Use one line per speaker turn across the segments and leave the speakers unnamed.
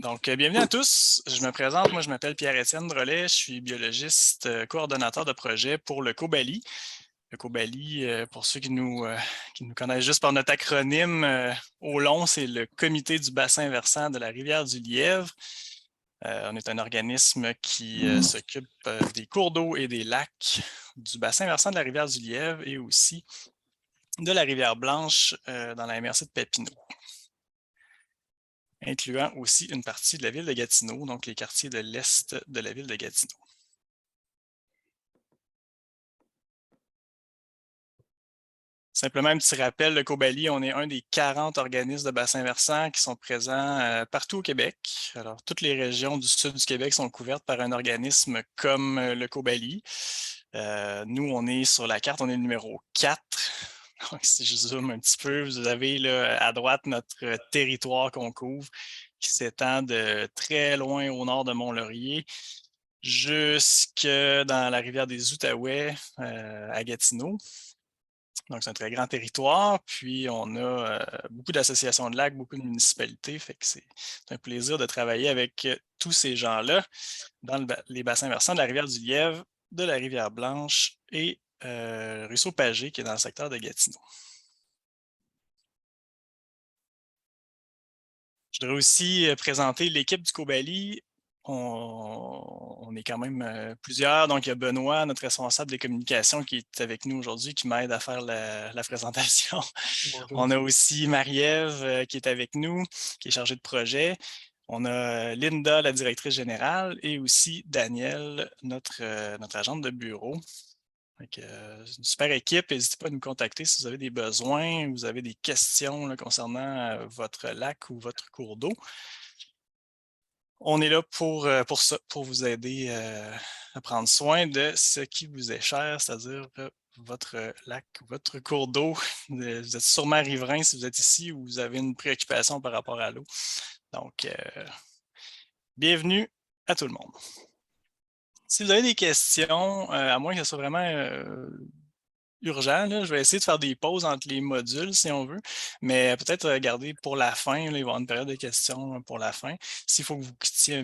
Donc, bienvenue à tous. Je me présente, moi je m'appelle Pierre-Étienne Drolet, je suis biologiste, coordonnateur de projet pour le COBALI. Le COBALI, pour ceux qui nous connaissent juste par notre acronyme au long, c'est le Comité du bassin versant de la rivière du Lièvre. On est un organisme qui s'occupe des cours d'eau et des lacs du bassin versant de la rivière du Lièvre et aussi de la rivière Blanche dans la MRC de Papineau, incluant aussi une partie de la ville de Gatineau, donc les quartiers de l'est de la ville de Gatineau. Simplement un petit rappel, le COBALI, on est un des 40 organismes de bassin versant qui sont présents partout au Québec. Alors, toutes les régions du sud du Québec sont couvertes par un organisme comme le COBALI. Nous, on est sur la carte, on est le numéro 4. Donc, si je zoome un petit peu, vous avez là, à droite notre territoire qu'on couvre qui s'étend de très loin au nord de Mont-Laurier jusque dans la rivière des Outaouais à Gatineau. Donc, c'est un très grand territoire. Puis, on a beaucoup d'associations de lacs, beaucoup de municipalités. Fait que c'est un plaisir de travailler avec tous ces gens-là dans les bassins versants de la rivière du Lièvre, de la rivière Blanche et Ruisseau Pagé, qui est dans le secteur de Gatineau. Je voudrais aussi présenter l'équipe du COBALI. On est quand même plusieurs. Donc, il y a Benoît, notre responsable des communications, qui est avec nous aujourd'hui, qui m'aide à faire la présentation.
Bonjour.
On a aussi Marie-Ève qui est avec nous, qui est chargée de projet. On a Linda, la directrice générale, et aussi Daniel, notre agente de bureau. C'est une super équipe. N'hésitez pas à nous contacter si vous avez des besoins, vous avez des questions là, concernant votre lac ou votre cours d'eau. On est là pour ça, pour vous aider à prendre soin de ce qui vous est cher, c'est-à-dire votre lac, votre cours d'eau. Vous êtes sûrement riverain si vous êtes ici ou vous avez une préoccupation par rapport à l'eau. Donc, bienvenue à tout le monde. Si vous avez des questions, à moins que ce soit vraiment urgent, là, je vais essayer de faire des pauses entre les modules si on veut, mais peut-être garder pour la fin, là, il va y avoir une période de questions pour la fin. S'il faut que vous quittiez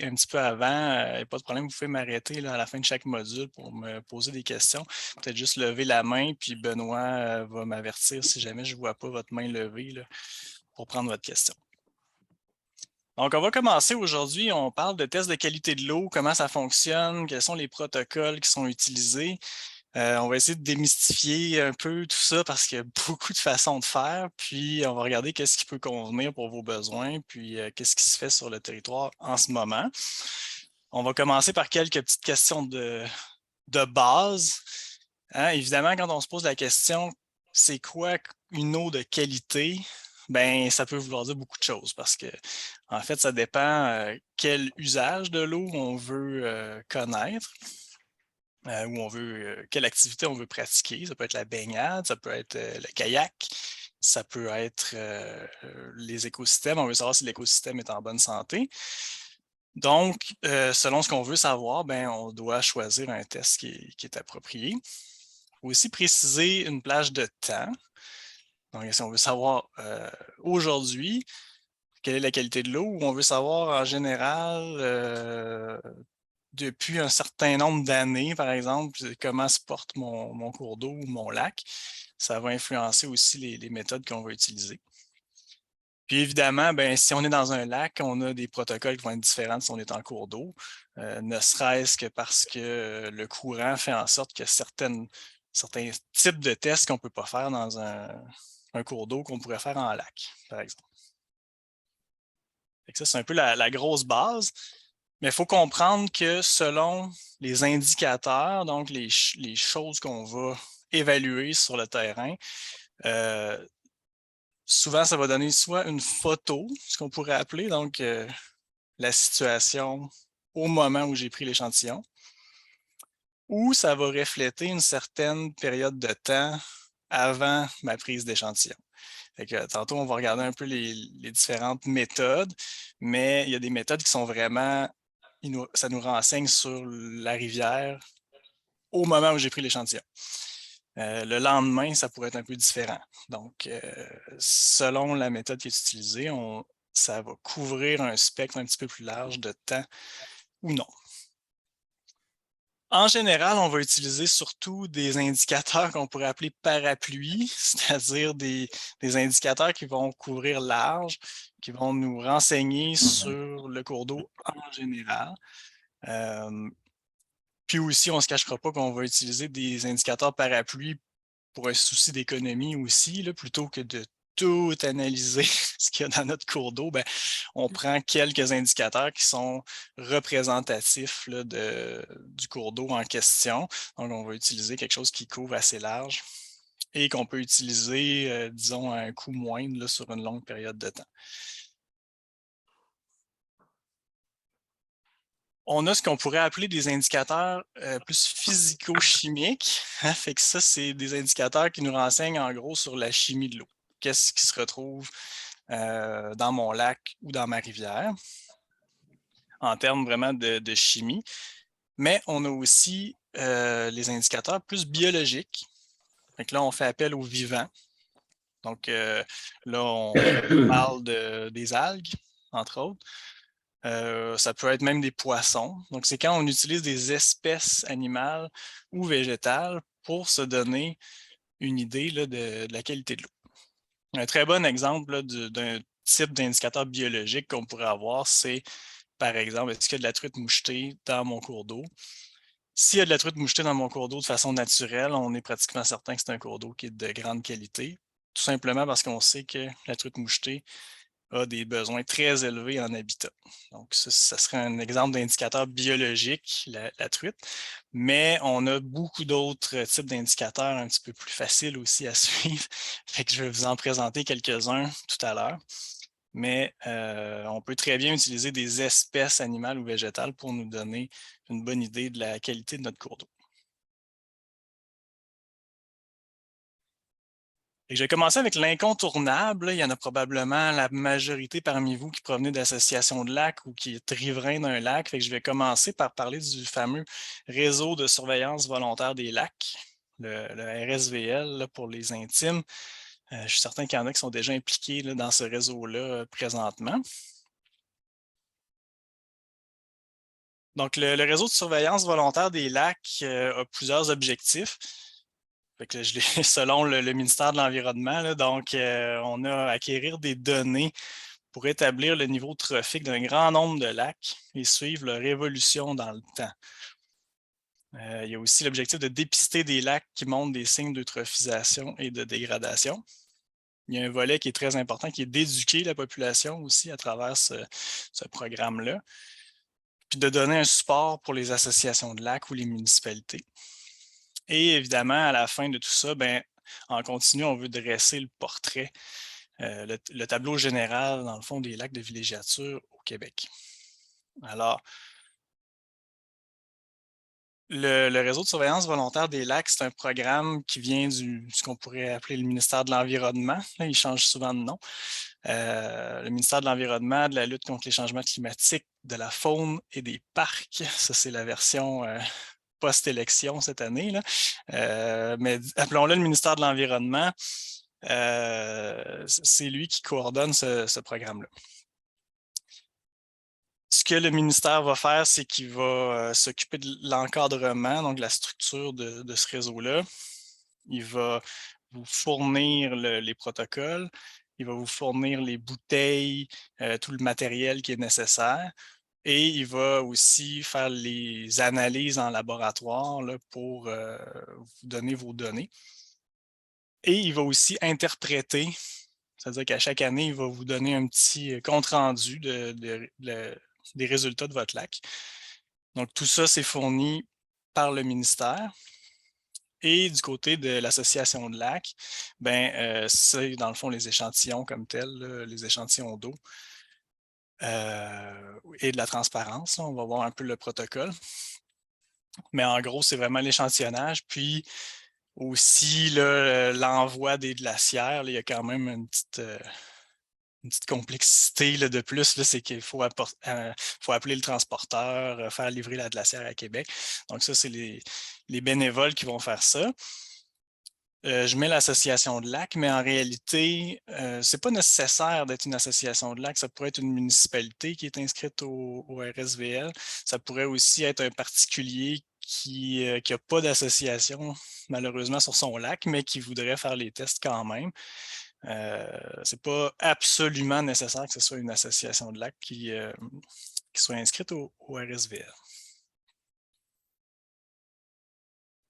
un petit peu avant, pas de problème, vous pouvez m'arrêter à la fin de chaque module pour me poser des questions. Peut-être juste lever la main, puis Benoît va m'avertir si jamais je ne vois pas votre main levée là, pour prendre votre question. Donc, on va commencer aujourd'hui. On parle de tests de qualité de l'eau, comment ça fonctionne, quels sont les protocoles qui sont utilisés. On va essayer de démystifier un peu tout ça parce qu'il y a beaucoup de façons de faire. Puis, on va regarder qu'est-ce qui peut convenir pour vos besoins, puis qu'est-ce qui se fait sur le territoire en ce moment. On va commencer par quelques petites questions de base. Hein, évidemment, quand on se pose la question, c'est quoi une eau de qualité? Ben, ça peut vouloir dire beaucoup de choses parce que, en fait, ça dépend quel usage de l'eau on veut connaître, où on veut, quelle activité on veut pratiquer. Ça peut être la baignade, ça peut être le kayak, ça peut être les écosystèmes. On veut savoir si l'écosystème est en bonne santé. Donc, selon ce qu'on veut savoir, ben, on doit choisir un test qui est approprié. Il faut aussi préciser une plage de temps. Donc, si on veut savoir aujourd'hui quelle est la qualité de l'eau, ou on veut savoir en général depuis un certain nombre d'années, par exemple, comment se porte mon cours d'eau ou mon lac, ça va influencer aussi les méthodes qu'on va utiliser. Puis évidemment, ben, si on est dans un lac, on a des protocoles qui vont être différents si on est en cours d'eau, ne serait-ce que parce que le courant fait en sorte que certains types de tests qu'on ne peut pas faire dans un cours d'eau qu'on pourrait faire en lac, par exemple. Fait que ça, c'est un peu la grosse base, mais il faut comprendre que selon les indicateurs, donc les choses qu'on va évaluer sur le terrain, euh, souvent, ça va donner soit une photo, ce qu'on pourrait appeler, donc la situation au moment où j'ai pris l'échantillon, ou ça va refléter une certaine période de temps avant ma prise d'échantillon. Tantôt, on va regarder un peu les différentes méthodes, mais il y a des méthodes qui sont vraiment, ça nous renseigne sur la rivière au moment où j'ai pris l'échantillon. Le lendemain, ça pourrait être un peu différent. Donc, selon la méthode qui est utilisée, ça va couvrir un spectre un petit peu plus large de temps ou non. En général, on va utiliser surtout des indicateurs qu'on pourrait appeler parapluies, c'est-à-dire des indicateurs qui vont couvrir large, qui vont nous renseigner sur le cours d'eau en général. Puis aussi, on ne se cachera pas qu'on va utiliser des indicateurs parapluies pour un souci d'économie aussi, là, plutôt que de tout analyser ce qu'il y a dans notre cours d'eau, ben, on prend quelques indicateurs qui sont représentatifs là, du cours d'eau en question. Donc, on va utiliser quelque chose qui couvre assez large et qu'on peut utiliser, disons, à un coût moindre là, sur une longue période de temps. On a ce qu'on pourrait appeler des indicateurs plus physico-chimiques. Hein, fait que ça, c'est des indicateurs qui nous renseignent en gros sur la chimie de l'eau. Qu'est-ce qui se retrouve dans mon lac ou dans ma rivière en termes vraiment de chimie. Mais on a aussi les indicateurs plus biologiques. Donc là, on fait appel aux vivants. Donc là, on parle des algues, entre autres. Ça peut être même des poissons. Donc, c'est quand on utilise des espèces animales ou végétales pour se donner une idée là, de la qualité de l'eau. Un très bon exemple d'un type d'indicateur biologique qu'on pourrait avoir, c'est, par exemple, est-ce qu'il y a de la truite mouchetée dans mon cours d'eau? S'il y a de la truite mouchetée dans mon cours d'eau de façon naturelle, on est pratiquement certain que c'est un cours d'eau qui est de grande qualité, tout simplement parce qu'on sait que la truite mouchetée a des besoins très élevés en habitat. Donc, ça serait un exemple d'indicateur biologique, la truite. Mais on a beaucoup d'autres types d'indicateurs un petit peu plus faciles aussi à suivre. Fait que je vais vous en présenter quelques-uns tout à l'heure. Mais on peut très bien utiliser des espèces animales ou végétales pour nous donner une bonne idée de la qualité de notre cours d'eau. Et je vais commencer avec l'incontournable. Il y en a probablement la majorité parmi vous qui provenez d'associations de lacs ou qui est riverain d'un lac. Fait que je vais commencer par parler du fameux réseau de surveillance volontaire des lacs, le RSVL là, pour les intimes. Je suis certain qu'il y en a qui sont déjà impliqués là, dans ce réseau-là présentement. Donc, le réseau de surveillance volontaire des lacs a plusieurs objectifs. Fait que je l'ai selon le ministère de l'Environnement. Donc, on a à acquérir des données pour établir le niveau trophique d'un grand nombre de lacs et suivre leur évolution dans le temps. Il y a aussi l'objectif de dépister des lacs qui montrent des signes d'eutrophisation et de dégradation. Il y a un volet qui est très important, qui est d'éduquer la population aussi à travers ce programme-là, puis de donner un support pour les associations de lacs ou les municipalités. Et évidemment, à la fin de tout ça, ben, en continu, on veut dresser le portrait, le tableau général, dans le fond, des lacs de villégiature au Québec. Alors, le réseau de surveillance volontaire des lacs, c'est un programme qui vient ce qu'on pourrait appeler le ministère de l'Environnement. Là, il change souvent de nom. Le ministère de l'Environnement, de la lutte contre les changements climatiques, de la faune et des parcs. Ça, c'est la version post-élection cette année. Là. Mais appelons-le le ministère de l'Environnement. C'est lui qui coordonne ce programme-là. Ce que le ministère va faire, c'est qu'il va s'occuper de l'encadrement, donc la structure de ce réseau-là. Il va vous fournir les protocoles, il va vous fournir les bouteilles, tout le matériel qui est nécessaire. Et il va aussi faire les analyses en laboratoire là, pour vous donner vos données. Et il va aussi interpréter, c'est-à-dire qu'à chaque année, il va vous donner un petit compte-rendu des résultats de votre lac. Donc, tout ça, c'est fourni par le ministère. Et du côté de l'association de lacs, ben, c'est dans le fond les échantillons comme tels, là, les échantillons d'eau et de la transparence. Là, on va voir un peu le protocole. Mais en gros, c'est vraiment l'échantillonnage. Puis aussi l'envoi des glacières. Là, il y a quand même une petite complexité là, de plus, c'est qu'il faut appeler le transporteur, faire livrer la glacière à Québec. Donc ça, c'est les bénévoles qui vont faire ça. je mets l'association de lac, mais en réalité, c'est pas nécessaire d'être une association de lac. Ça pourrait être une municipalité qui est inscrite au RSVL. Ça pourrait aussi être un particulier qui n'a pas d'association, malheureusement, sur son lac, mais qui voudrait faire les tests quand même. C'est pas absolument nécessaire que ce soit une association de lac qui soit inscrite au RSVL.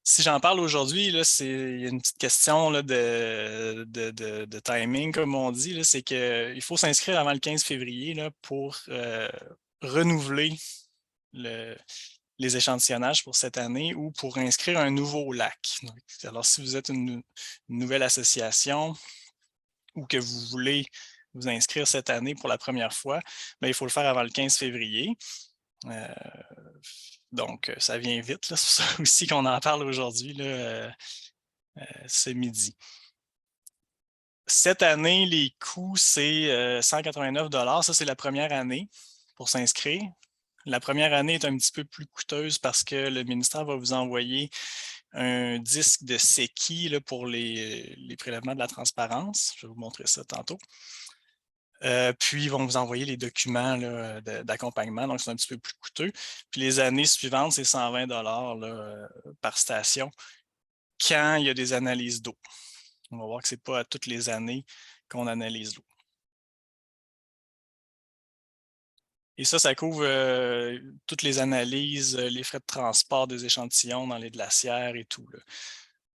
Si j'en parle aujourd'hui, il y a une petite question là, de timing, comme on dit. C'est qu'il faut s'inscrire avant le 15 février là, pour renouveler les échantillonnages pour cette année ou pour inscrire un nouveau lac. Donc, alors, si vous êtes une nouvelle association ou que vous voulez vous inscrire cette année pour la première fois, bien, il faut le faire avant le 15 février. Donc, ça vient vite. C'est pour ça aussi qu'on en parle aujourd'hui, ce midi. Cette année, les coûts, c'est 189 $. Ça, c'est la première année pour s'inscrire. La première année est un petit peu plus coûteuse parce que le ministère va vous envoyer un disque de séqui là, pour les prélèvements de la transparence. Je vais vous montrer ça tantôt. Puis, ils vont vous envoyer les documents d'accompagnement, donc c'est un petit peu plus coûteux. Puis, les années suivantes, c'est 120 $ par station quand il y a des analyses d'eau. On va voir que ce n'est pas à toutes les années qu'on analyse l'eau. Et ça couvre toutes les analyses, les frais de transport des échantillons dans les glacières et tout. Là.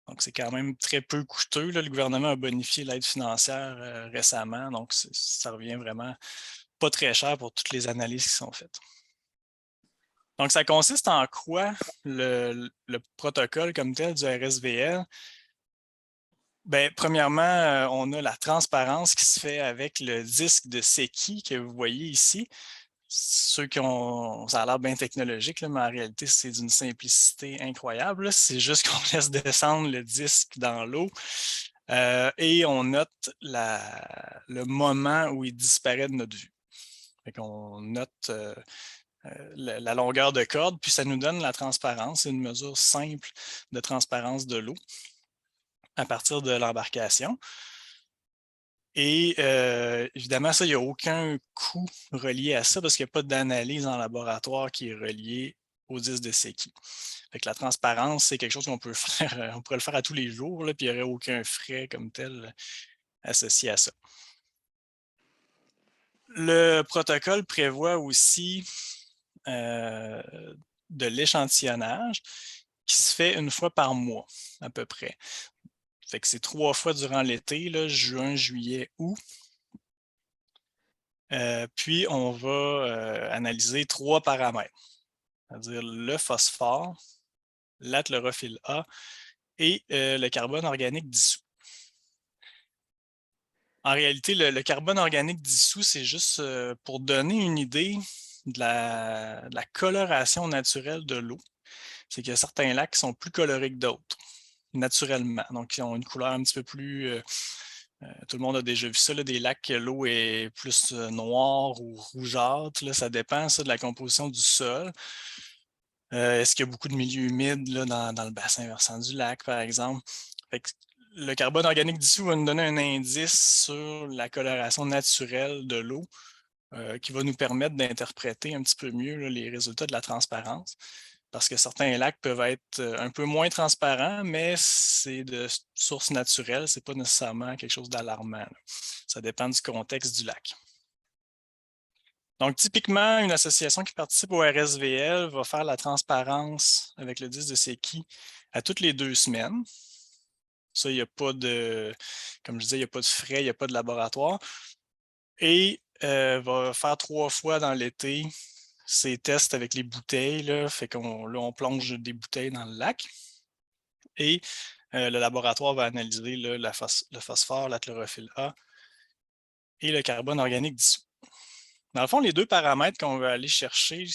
Donc, c'est quand même très peu coûteux. Là. Le gouvernement a bonifié l'aide financière récemment, donc ça revient vraiment pas très cher pour toutes les analyses qui sont faites. Donc, ça consiste en quoi le protocole comme tel du RSVL? Bien, premièrement, on a la transparence qui se fait avec le disque de séqui que vous voyez ici. Ceux qui ont, ça a l'air bien technologique, là, mais en réalité, c'est d'une simplicité incroyable. C'est juste qu'on laisse descendre le disque dans l'eau et on note le moment où il disparaît de notre vue. On note la longueur de corde, puis ça nous donne la transparence. C'est une mesure simple de transparence de l'eau à partir de l'embarcation. Et évidemment, ça, il n'y a aucun coût relié à ça parce qu'il n'y a pas d'analyse en laboratoire qui est reliée au disque de séqui. La transparence, c'est quelque chose qu'on peut faire, on pourrait le faire à tous les jours, là, puis il n'y aurait aucun frais comme tel associé à ça. Le protocole prévoit aussi de l'échantillonnage qui se fait une fois par mois, à peu près. Fait que c'est 3 fois durant l'été, juin, juillet, août. Puis, on va analyser 3 paramètres, c'est-à-dire le phosphore, la chlorophylle A et le carbone organique dissous. En réalité, le carbone organique dissous, c'est juste pour donner une idée de la coloration naturelle de l'eau. C'est qu'il y a certains lacs qui sont plus colorés que d'autres, naturellement. Donc, ils ont une couleur un petit peu plus... tout le monde a déjà vu ça, là, des lacs que l'eau est plus noire ou rougeâtre. Là, ça dépend ça, de la composition du sol. Est-ce qu'il y a beaucoup de milieux humides là, dans le bassin versant du lac, par exemple? Fait que le carbone organique dissous va nous donner un indice sur la coloration naturelle de l'eau qui va nous permettre d'interpréter un petit peu mieux là, les résultats de la transparence. Parce que certains lacs peuvent être un peu moins transparents, mais c'est de source naturelle, ce n'est pas nécessairement quelque chose d'alarmant. Ça dépend du contexte du lac. Donc, typiquement, une association qui participe au RSVL va faire la transparence avec le disque de séqui à toutes les 2 semaines. Ça, il n'y a pas de, comme je disais, il n'y a pas de frais, il n'y a pas de laboratoire. Et va faire 3 fois dans l'été ces tests avec les bouteilles. Là, fait qu'on on plonge des bouteilles dans le lac. Et le laboratoire va analyser là, le phosphore, la chlorophylle A et le carbone organique dissous. Dans le fond, les 2 paramètres qu'on veut aller chercher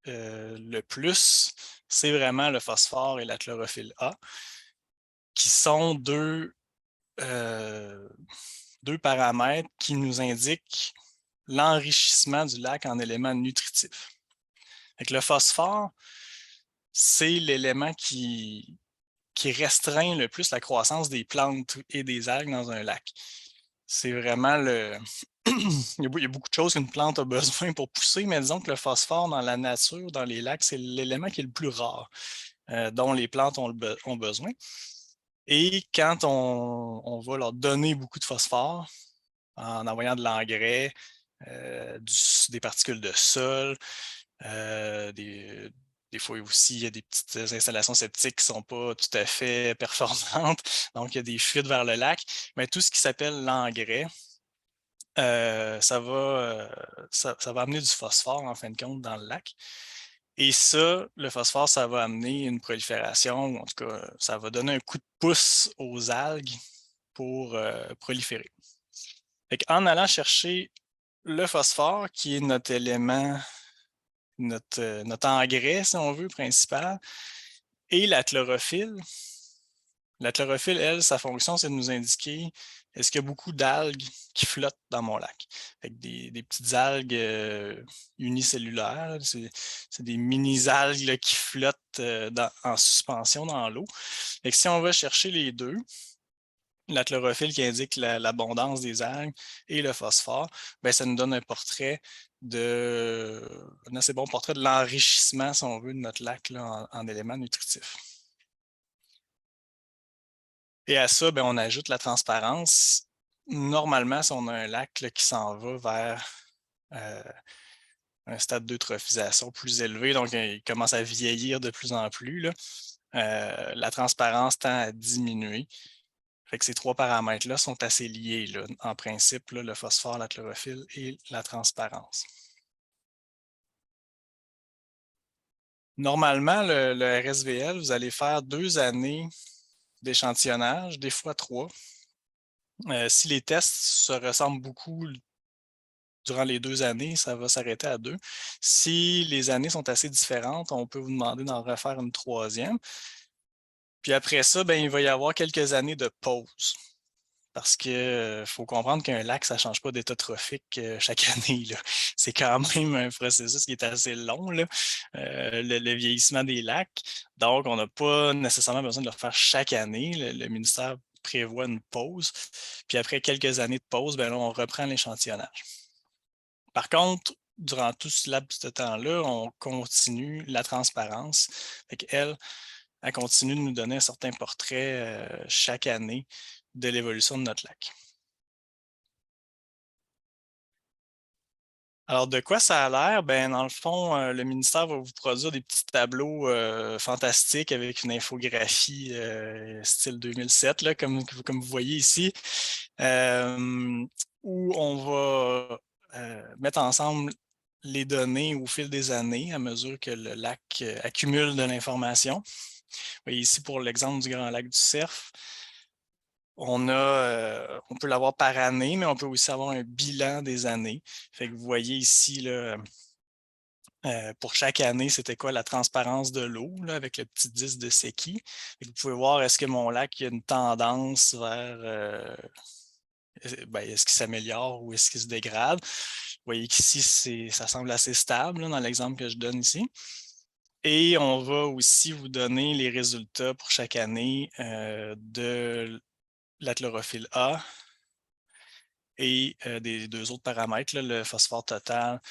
le plus, c'est vraiment le phosphore et la chlorophylle A, qui sont deux paramètres qui nous indiquent l'enrichissement du lac en éléments nutritifs. Le phosphore, c'est l'élément qui qui restreint le plus la croissance des plantes et des algues dans un lac. C'est vraiment le... il y a beaucoup de choses qu'une plante a besoin pour pousser, mais disons que le phosphore dans la nature, dans les lacs, c'est l'élément qui est le plus rare, dont les plantes ont besoin. Et quand on va leur donner beaucoup de phosphore, en envoyant de l'engrais, des particules de sol, des fois aussi, il y a des petites installations septiques qui ne sont pas tout à fait performantes, donc il y a des fuites vers le lac. Mais tout ce qui s'appelle l'engrais, ça va amener du phosphore, en fin de compte, dans le lac. Et ça, le phosphore, ça va amener une prolifération, ou en tout cas, ça va donner un coup de pouce aux algues pour proliférer. En allant chercher le phosphore, qui est notre élément, notre engrais, si on veut, principal, et la chlorophylle. La chlorophylle, elle, sa fonction, c'est de nous indiquer est-ce qu'il y a beaucoup d'algues qui flottent dans mon lac. Des petites algues unicellulaires, c'est des mini-algues qui flottent en suspension dans l'eau. Si on va chercher les deux, la chlorophylle qui indique l'abondance des algues et le phosphore, ben, ça nous donne un assez bon portrait de l'enrichissement, si on veut, de notre lac là, en éléments nutritifs. Et à ça, ben, on ajoute la transparence. Normalement, si on a un lac là, qui s'en va vers un stade d'eutrophisation plus élevé, donc il commence à vieillir de plus en plus, là, la transparence tend à diminuer. Ces trois paramètres-là sont assez liés, là, en principe, là, le phosphore, la chlorophylle et la transparence. Normalement, le RSVL, vous allez faire 2 années d'échantillonnage, des fois 3. Si les tests se ressemblent beaucoup durant les 2 années, ça va s'arrêter à 2. Si les années sont assez différentes, on peut vous demander d'en refaire une 3e. Puis après ça, ben, il va y avoir quelques années de pause. Parce qu'il faut comprendre qu'un lac, ça ne change pas d'état trophique chaque année. C'est quand même un processus qui est assez long, là, le vieillissement des lacs. Donc, on n'a pas nécessairement besoin de le faire chaque année. Le ministère prévoit une pause. Puis après quelques années de pause, ben là, on reprend l'échantillonnage. Par contre, durant tout ce laps de temps-là, on continue la transparence. Elle continue de nous donner un certain portrait chaque année de l'évolution de notre lac. Alors, de quoi ça a l'air? Ben, dans le fond, le ministère va vous produire des petits tableaux fantastiques avec une infographie style 2007, là, comme vous voyez ici, où on va mettre ensemble les données au fil des années à mesure que le lac accumule de l'information. Vous voyez ici pour l'exemple du Grand Lac du Cerf, on peut l'avoir par année, mais on peut aussi avoir un bilan des années. Vous voyez ici, là, pour chaque année, c'était quoi la transparence de l'eau avec le petit disque de Secchi. Vous pouvez voir, est-ce que mon lac a une tendance vers... est-ce qu'il s'améliore ou est-ce qu'il se dégrade? Vous voyez qu'ici, ça semble assez stable dans l'exemple que je donne ici. Et on va aussi vous donner les résultats pour chaque année de la chlorophylle A et des 2 autres paramètres, là, le phosphore total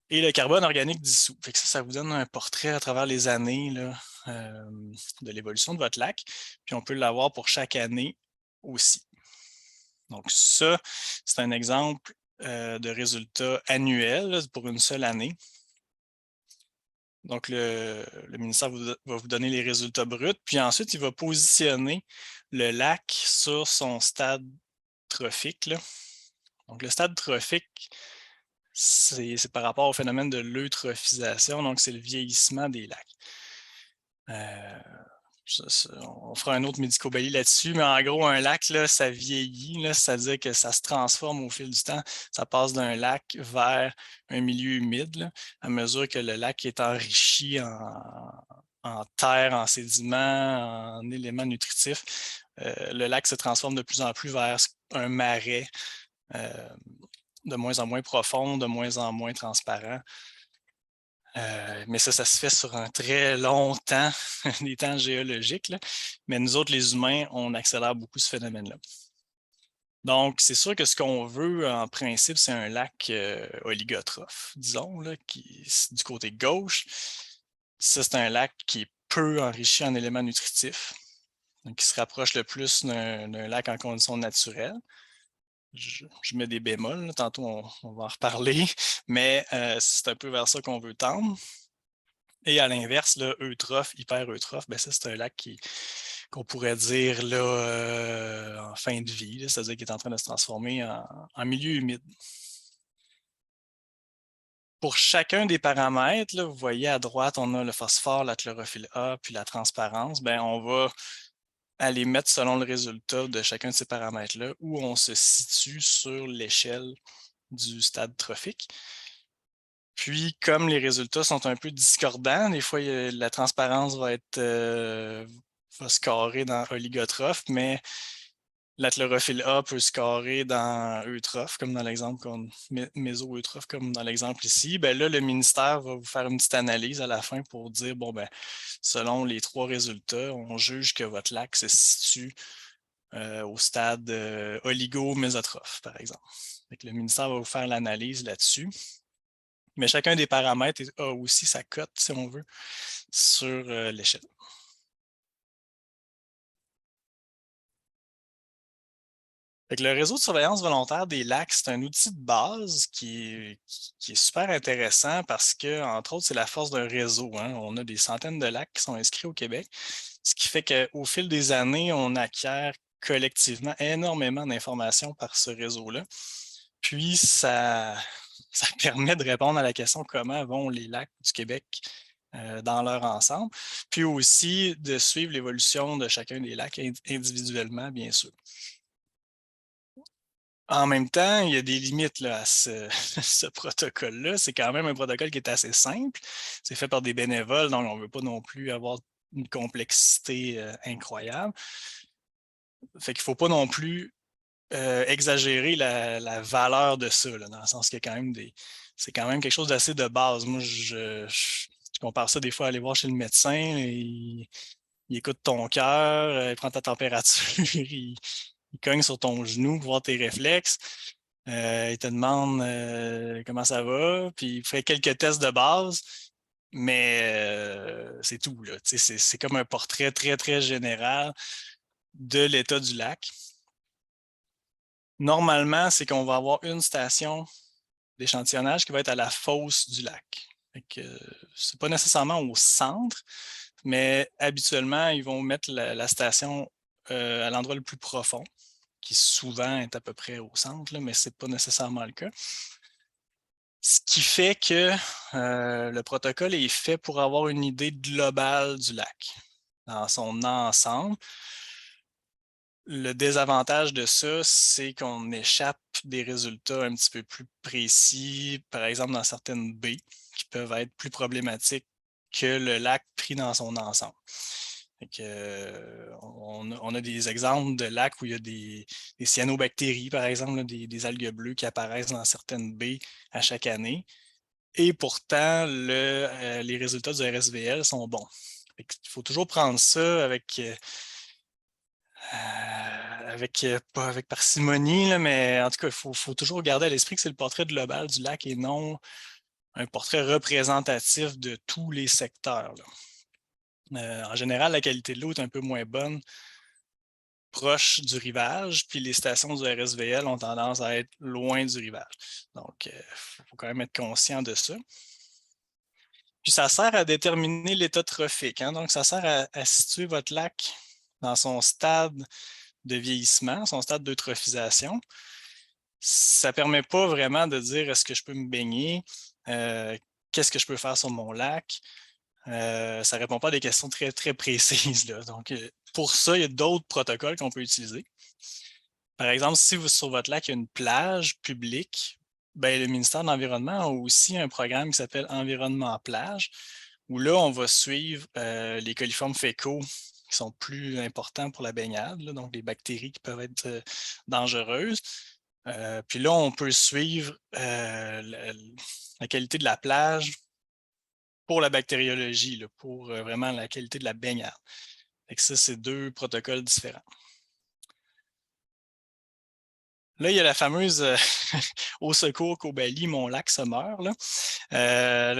et le carbone organique dissous. Ça vous donne un portrait à travers les années là, de l'évolution de votre lac. Puis on peut l'avoir pour chaque année aussi. Donc ça, c'est un exemple de résultats annuels là, pour une seule année. Donc, le ministère va vous donner les résultats bruts, puis ensuite, il va positionner le lac sur son stade trophique, là. Donc, le stade trophique, c'est par rapport au phénomène de l'eutrophisation, donc c'est le vieillissement des lacs. On fera un autre médico-bailly là-dessus, mais en gros, un lac, là, ça vieillit, c'est-à-dire que ça se transforme au fil du temps. Ça passe d'un lac vers un milieu humide, là, à mesure que le lac est enrichi en terre, en sédiments, en éléments nutritifs. Le lac se transforme de plus en plus vers un marais de moins en moins profond, de moins en moins transparent. Mais ça se fait sur un très long temps, des temps géologiques, là. Mais nous autres, les humains, on accélère beaucoup ce phénomène-là. Donc, c'est sûr que ce qu'on veut, en principe, c'est un lac oligotrophe, disons, là, qui est du côté gauche. Ça, c'est un lac qui est peu enrichi en éléments nutritifs, donc qui se rapproche le plus d'un lac en conditions naturelles. Je mets des bémols, là, tantôt on va en reparler, mais c'est un peu vers ça qu'on veut tendre. Et à l'inverse, là, eutrophe, hyper-eutrophe, ben ça, c'est un lac qu'on pourrait dire là, en fin de vie, c'est-à-dire qu'il est en train de se transformer en milieu humide. Pour chacun des paramètres, là, vous voyez à droite, on a le phosphore, la chlorophylle A, puis la transparence. Ben, on va aller mettre selon le résultat de chacun de ces paramètres-là où on se situe sur l'échelle du stade trophique. Puis, comme les résultats sont un peu discordants, des fois, la transparence va scorer dans oligotrophe, mais la chlorophylle A peut scorer dans eutrophe, comme dans l'exemple méso-eutrophe, comme dans l'exemple ici. Ben là, le ministère va vous faire une petite analyse à la fin pour dire, bon, ben, selon les trois résultats, on juge que votre lac se situe au stade oligo-mésotrophe, par exemple. Donc, le ministère va vous faire l'analyse là-dessus. Mais chacun des paramètres a aussi sa cote, si on veut, sur l'échelle. Le réseau de surveillance volontaire des lacs, c'est un outil de base qui est super intéressant parce que, entre autres, c'est la force d'un réseau, hein. On a des centaines de lacs qui sont inscrits au Québec, ce qui fait qu'au fil des années, on acquiert collectivement énormément d'informations par ce réseau-là. Puis, ça permet de répondre à la question comment vont les lacs du Québec dans leur ensemble, puis aussi de suivre l'évolution de chacun des lacs individuellement, bien sûr. En même temps, il y a des limites là, à ce protocole-là. C'est quand même un protocole qui est assez simple. C'est fait par des bénévoles, donc on ne veut pas non plus avoir une complexité incroyable. Fait qu'il ne faut pas non plus exagérer la valeur de ça, là, dans le sens qu'il y a quand même c'est quand même quelque chose d'assez de base. Moi, je compare ça des fois à aller voir chez le médecin, il écoute ton cœur, il prend ta température, il cogne sur ton genou pour voir tes réflexes. Il te demande comment ça va, puis il fait quelques tests de base, mais c'est tout, là. C'est comme un portrait très, très général de l'état du lac. Normalement, c'est qu'on va avoir une station d'échantillonnage qui va être à la fosse du lac. Ce n'est pas nécessairement au centre, mais habituellement, ils vont mettre la station à l'endroit le plus profond, qui souvent est à peu près au centre, là, mais ce n'est pas nécessairement le cas. Ce qui fait que le protocole est fait pour avoir une idée globale du lac dans son ensemble. Le désavantage de ça, c'est qu'on échappe des résultats un petit peu plus précis, par exemple dans certaines baies qui peuvent être plus problématiques que le lac pris dans son ensemble. On a des exemples de lacs où il y a des cyanobactéries, par exemple, là, des algues bleues qui apparaissent dans certaines baies à chaque année. Et pourtant, les résultats du RSVL sont bons. Il faut toujours prendre ça pas avec parcimonie, là, mais en tout cas, il faut toujours garder à l'esprit que c'est le portrait global du lac et non un portrait représentatif de tous les secteurs, là. En général, la qualité de l'eau est un peu moins bonne proche du rivage, puis les stations du RSVL ont tendance à être loin du rivage. Donc, il faut quand même être conscient de ça. Puis ça sert à déterminer l'état trophique, hein? Donc, ça sert à situer votre lac dans son stade de vieillissement, son stade d'eutrophisation. Ça ne permet pas vraiment de dire est-ce que je peux me baigner, qu'est-ce que je peux faire sur mon lac. Ça ne répond pas à des questions très, très précises, là. Donc, pour ça, il y a d'autres protocoles qu'on peut utiliser. Par exemple, si sur votre lac, il y a une plage publique, ben, le ministère de l'Environnement a aussi un programme qui s'appelle Environnement plage, où là, on va suivre les coliformes fécaux qui sont plus importants pour la baignade, là, donc les bactéries qui peuvent être dangereuses. Puis là, on peut suivre la qualité de la plage pour la bactériologie, là, pour vraiment la qualité de la baignade. Fait que ça, c'est 2 protocoles différents. Là, il y a la fameuse au secours qu'au Bali, mon lac se meurt. Là.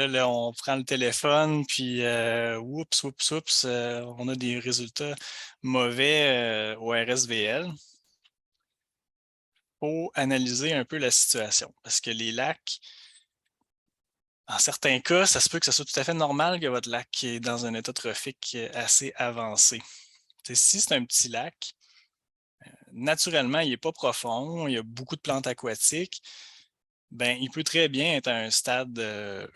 Là, on prend le téléphone, puis oups, oups, oups, on a des résultats mauvais au RSVL. Il faut analyser un peu la situation parce que les lacs, en certains cas, ça se peut que ce soit tout à fait normal que votre lac est dans un état trophique assez avancé. Si c'est un petit lac, naturellement, il n'est pas profond, il y a beaucoup de plantes aquatiques. Ben, il peut très bien être à un stade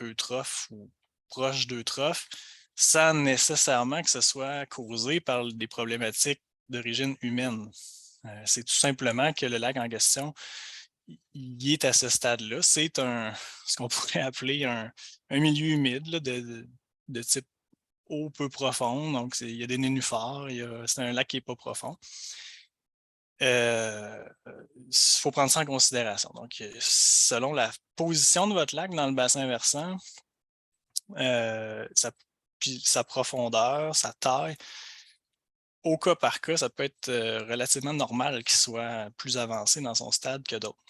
eutrophe ou proche d'eutrophe sans nécessairement que ce soit causé par des problématiques d'origine humaine. C'est tout simplement que le lac en question, il est à ce stade-là. C'est ce qu'on pourrait appeler un milieu humide là, de type eau peu profonde. Donc, il y a des nénuphars, c'est un lac qui n'est pas profond. Il faut prendre ça en considération. Donc, selon la position de votre lac dans le bassin versant, puis sa profondeur, sa taille, au cas par cas, ça peut être relativement normal qu'il soit plus avancé dans son stade que d'autres.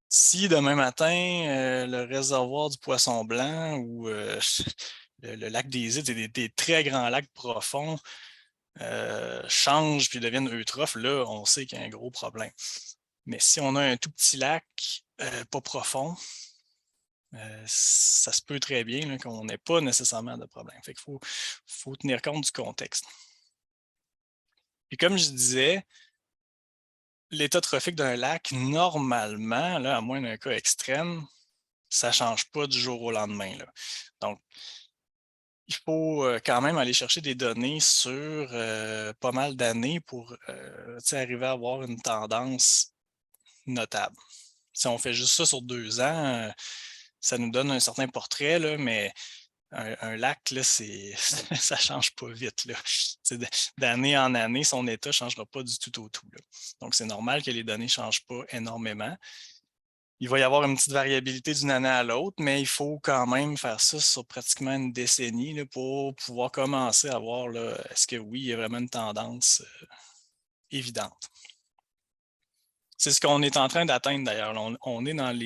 Si demain matin, le réservoir du Poisson Blanc ou le lac des Ides et des très grands lacs profonds changent puis deviennent eutrophes, là, on sait qu'il y a un gros problème. Mais si on a un tout petit lac pas profond, ça se peut très bien là, qu'on n'ait pas nécessairement de problème. Fait qu'il faut tenir compte du contexte. Puis comme je disais, l'état trophique d'un lac, normalement, là, à moins d'un cas extrême, ça ne change pas du jour au lendemain. Là. Donc, il faut quand même aller chercher des données sur pas mal d'années pour arriver à avoir une tendance notable. Si on fait juste ça sur 2 ans, ça nous donne un certain portrait, là, mais un lac, là, ça ne change pas vite. Là. D'année en année, son état ne changera pas du tout au tout. Là. Donc, c'est normal que les données ne changent pas énormément. Il va y avoir une petite variabilité d'une année à l'autre, mais il faut quand même faire ça sur pratiquement une décennie là, pour pouvoir commencer à voir est-ce que oui, il y a vraiment une tendance évidente. C'est ce qu'on est en train d'atteindre d'ailleurs. On est dans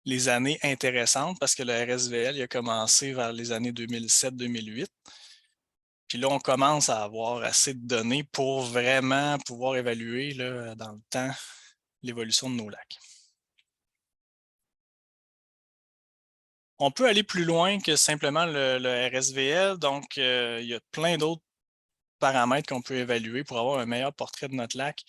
les années intéressantes parce que le RSVL il a commencé vers les années 2007-2008. Puis là, on commence à avoir assez de données pour vraiment pouvoir évaluer là, dans le temps l'évolution de nos lacs. On peut aller plus loin que simplement le RSVL. Donc, il y a plein d'autres paramètres qu'on peut évaluer pour avoir un meilleur portrait de notre lac.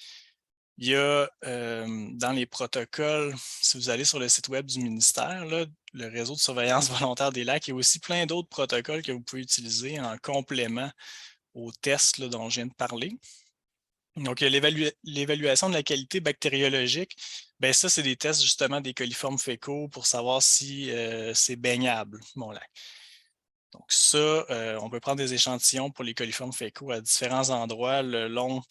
Il y a dans les protocoles, si vous allez sur le site web du ministère, là, le réseau de surveillance volontaire des lacs, il y a aussi plein d'autres protocoles que vous pouvez utiliser en complément aux tests là, dont je viens de parler. Donc, l'évaluation de la qualité bactériologique, ben ça, c'est des tests justement des coliformes fécaux pour savoir si c'est baignable, mon lac. Donc ça, on peut prendre des échantillons pour les coliformes fécaux à différents endroits le long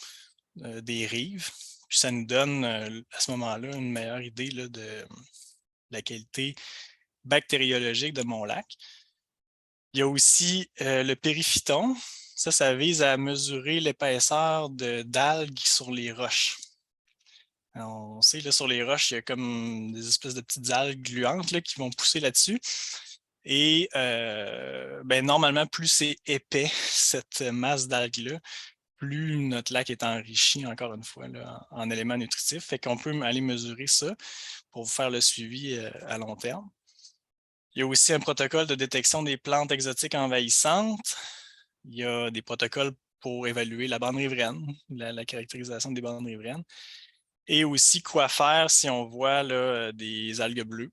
des rives. Puis ça nous donne à ce moment-là une meilleure idée là, de la qualité bactériologique de mon lac. Il y a aussi le périphyton. Ça vise à mesurer l'épaisseur d'algues sur les roches. Alors, on sait, là, sur les roches, il y a comme des espèces de petites algues gluantes là, qui vont pousser là-dessus. Et ben, normalement, plus c'est épais, cette masse d'algues-là, plus notre lac est enrichi, encore une fois, là, en éléments nutritifs. Fait qu'on peut aller mesurer ça pour faire le suivi à long terme. Il y a aussi un protocole de détection des plantes exotiques envahissantes. Il y a des protocoles pour évaluer la bande riveraine, la caractérisation des bandes riveraines. Et aussi quoi faire si on voit là, des algues bleues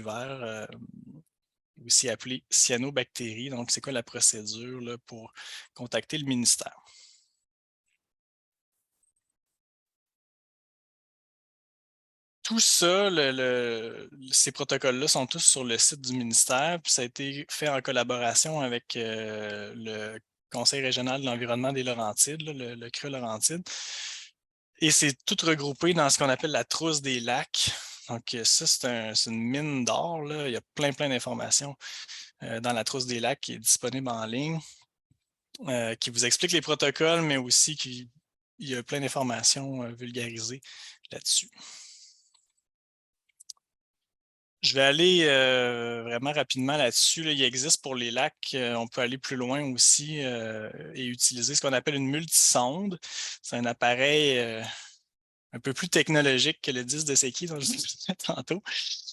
verts, aussi appelées cyanobactéries. Donc, c'est quoi la procédure là, pour contacter le ministère? Tout ça, ces protocoles-là sont tous sur le site du ministère, puis ça a été fait en collaboration avec le Conseil régional de l'environnement des Laurentides, là, le CRE Laurentides. Et c'est tout regroupé dans ce qu'on appelle la trousse des lacs. Donc, ça, c'est une mine d'or. Il y a plein d'informations. dans la trousse des lacs qui est disponible en ligne, qui vous explique les protocoles, mais aussi il y a plein d'informations vulgarisées là-dessus. Je vais aller vraiment rapidement là-dessus. Là. Il existe pour les lacs, on peut aller plus loin aussi et utiliser ce qu'on appelle une multisonde. C'est un appareil un peu plus technologique que le disque de Secchi dont je discutais tantôt.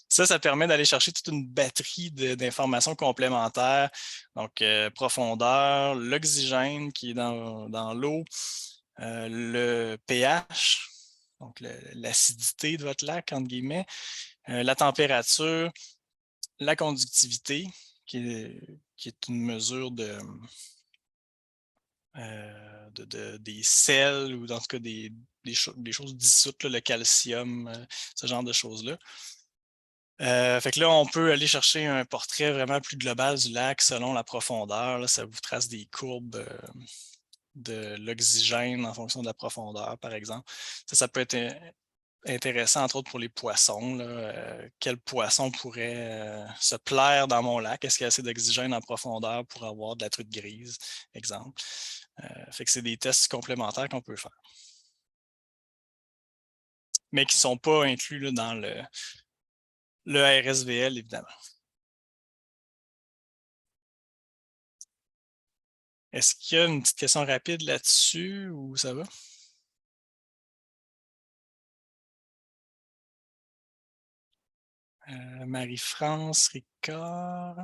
Ça permet d'aller chercher toute une batterie d'informations complémentaires. Donc, profondeur, l'oxygène qui est dans l'eau, le pH, donc l'acidité de votre lac, entre guillemets, la température, la conductivité, qui est une mesure des sels ou dans tout cas des choses dissoutes, là, le calcium, ce genre de choses-là. Fait que là, on peut aller chercher un portrait vraiment plus global du lac selon la profondeur. Là, ça vous trace des courbes de l'oxygène en fonction de la profondeur, par exemple. Ça peut être intéressant, entre autres, pour les poissons. Là. Quel poisson pourrait se plaire dans mon lac? Est-ce qu'il y a assez d'oxygène en profondeur pour avoir de la truite grise, exemple? Fait que c'est des tests complémentaires qu'on peut faire. Mais qui ne sont pas inclus là, dans le RSVL, évidemment. Est-ce qu'il y a une petite question rapide là-dessus ou ça va? Marie-France, Ricard.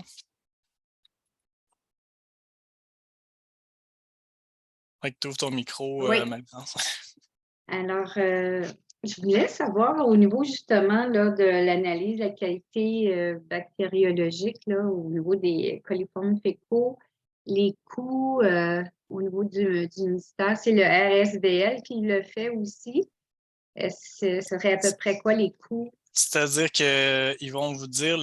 Ouais, tu ouvres ton micro,
Oui.
Marie-France.
Alors, je voulais savoir au niveau justement là, de l'analyse de la qualité bactériologique là, au niveau des coliformes fécaux, les coûts au niveau du ministère, c'est le RSVL qui le fait aussi. Ce serait à peu près quoi les coûts?
C'est-à-dire qu'ils vont vous dire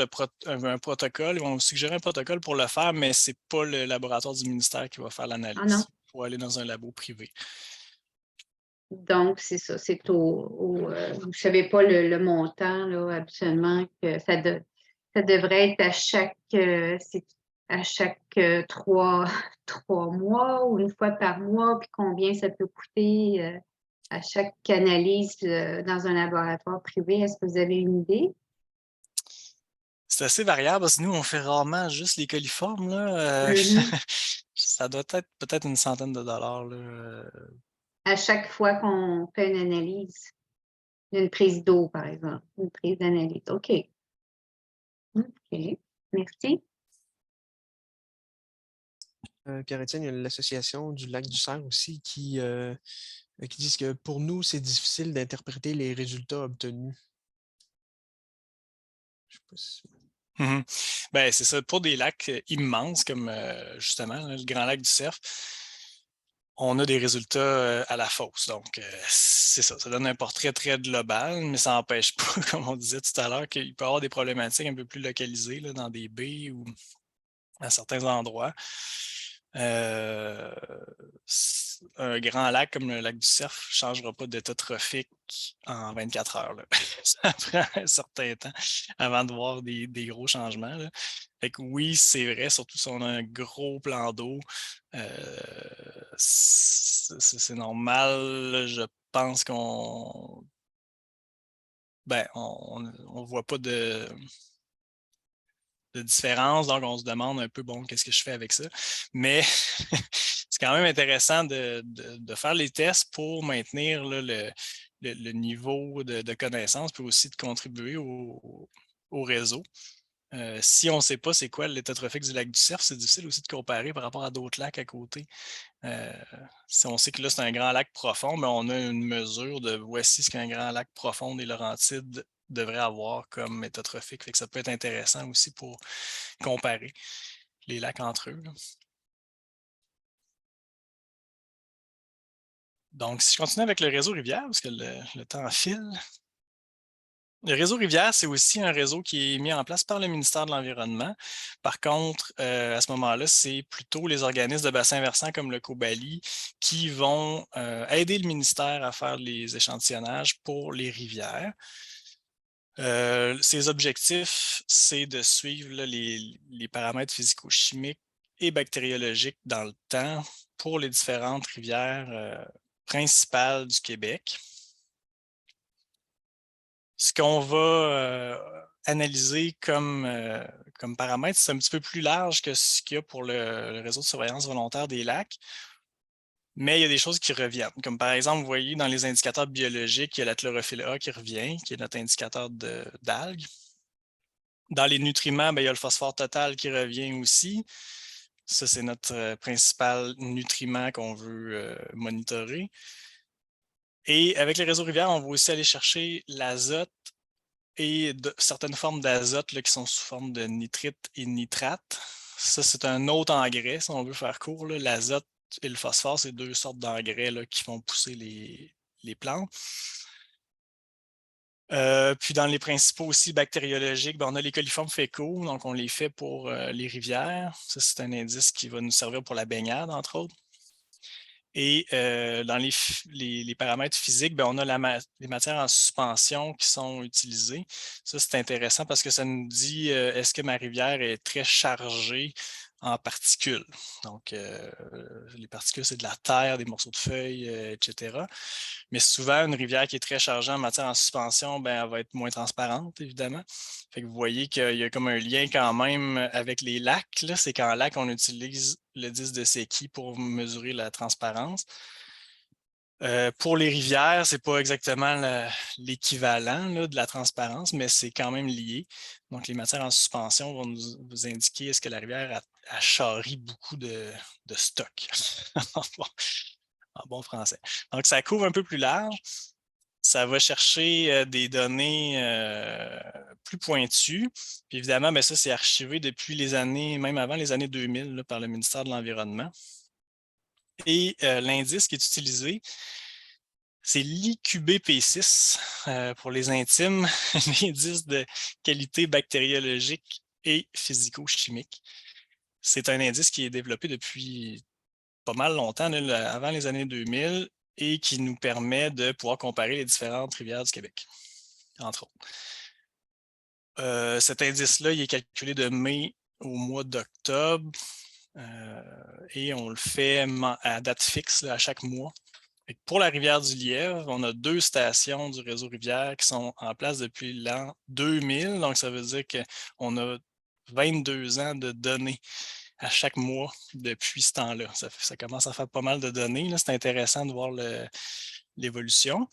un protocole, ils vont vous suggérer un protocole pour le faire, mais ce n'est pas le laboratoire du ministère qui va faire
Ah non.
l'analyse. Il faut aller dans un labo privé.
Donc, c'est ça, c'est vous ne savez pas le montant, là, habituellement, que ça devrait être à chaque 3 mois ou une fois par mois, puis combien ça peut coûter à chaque analyse dans un laboratoire privé. Est-ce que vous avez une idée?
C'est assez variable parce que nous, on fait rarement juste les coliformes. Là. Ça doit être peut-être une centaine de dollars. Là.
À chaque fois qu'on fait une analyse, une prise d'eau, par exemple, une prise d'analyse. OK. OK. Merci.
Pierre-Étienne, il y a l'association du lac du Cerf aussi qui disent que pour nous, c'est difficile d'interpréter les résultats obtenus. Je sais pas si...
Ben, c'est ça. Pour des lacs immenses comme justement là, le Grand Lac du Cerf, on a des résultats à la fosse. Donc, c'est ça. Ça donne un portrait très global, mais ça n'empêche pas, comme on disait tout à l'heure, qu'il peut y avoir des problématiques un peu plus localisées là, dans des baies ou à certains endroits. Un grand lac comme le lac du Cerf ne changera pas d'état trophique en 24 heures. Là. Ça prend un certain temps avant de voir des gros changements. Là. Fait que oui, c'est vrai, surtout si on a un gros plan d'eau, c'est normal. Je pense on voit pas de différence, donc on se demande un peu, bon, qu'est-ce que je fais avec ça? Mais c'est quand même intéressant de faire les tests pour maintenir là, le niveau de connaissance, puis aussi de contribuer au réseau. Si on ne sait pas c'est quoi l'état trophique du lac du Cerf, c'est difficile aussi de comparer par rapport à d'autres lacs à côté. Si on sait que là, c'est un grand lac profond, mais on a une mesure de voici ce qu'un grand lac profond des Laurentides devrait avoir comme état trophique. Fait que ça peut être intéressant aussi pour comparer les lacs entre eux. Là. Donc, si je continue avec le réseau rivière, parce que le temps file. Le réseau rivière, c'est aussi un réseau qui est mis en place par le ministère de l'Environnement. Par contre, à ce moment-là, c'est plutôt les organismes de bassin versant comme le COBALI qui vont aider le ministère à faire les échantillonnages pour les rivières. Ses objectifs, c'est de suivre là, les paramètres physico-chimiques et bactériologiques dans le temps pour les différentes rivières principales du Québec. Ce qu'on va analyser comme paramètre, c'est un petit peu plus large que ce qu'il y a pour le réseau de surveillance volontaire des lacs. Mais il y a des choses qui reviennent. Comme par exemple, vous voyez dans les indicateurs biologiques, il y a la chlorophylle A qui revient, qui est notre indicateur d'algues. Dans les nutriments, il y a le phosphore total qui revient aussi. Ça, c'est notre principal nutriment qu'on veut monitorer. Et avec les réseaux rivières, on va aussi aller chercher l'azote et certaines formes d'azote qui sont sous forme de nitrite et nitrate. Ça, c'est un autre engrais, si on veut faire court. L'azote et le phosphore, c'est deux sortes d'engrais qui font pousser les plantes. Puis dans les principaux aussi bactériologiques, on a les coliformes fécaux, donc on les fait pour les rivières. Ça, c'est un indice qui va nous servir pour la baignade, entre autres. Et dans les paramètres physiques, on a les matières en suspension qui sont utilisées. Ça, c'est intéressant parce que ça nous dit est-ce que ma rivière est très chargée en particules. Donc, les particules, c'est de la terre, des morceaux de feuilles, etc. Mais souvent, une rivière qui est très chargée en matière en suspension, elle va être moins transparente, évidemment. Fait que vous voyez qu'il y a comme un lien quand même avec les lacs. C'est qu'en lac, on utilise le 10 de Secchi pour mesurer la transparence. Pour les rivières, ce n'est pas exactement l'équivalent de la transparence, mais c'est quand même lié. Donc, les matières en suspension vont vous indiquer est-ce que la rivière a charrie beaucoup de stock en bon français. Donc, ça couvre un peu plus large. Ça va chercher des données plus pointues. Puis évidemment, ça, c'est archivé depuis les années, même avant les années 2000, par le ministère de l'Environnement. Et l'indice qui est utilisé, c'est l'IQBP6 pour les intimes, l'indice de qualité bactériologique et physico-chimique. C'est un indice qui est développé depuis pas mal longtemps, avant les années 2000, et qui nous permet de pouvoir comparer les différentes rivières du Québec, entre autres. Cet indice-là, il est calculé de mai au mois d'octobre et on le fait à date fixe à chaque mois. Pour la rivière du Lièvre, on a 2 stations du réseau rivière qui sont en place depuis l'an 2000. Donc, ça veut dire qu'on a 22 ans de données à chaque mois depuis ce temps-là. Ça commence à faire pas mal de données. C'est intéressant de voir l'évolution.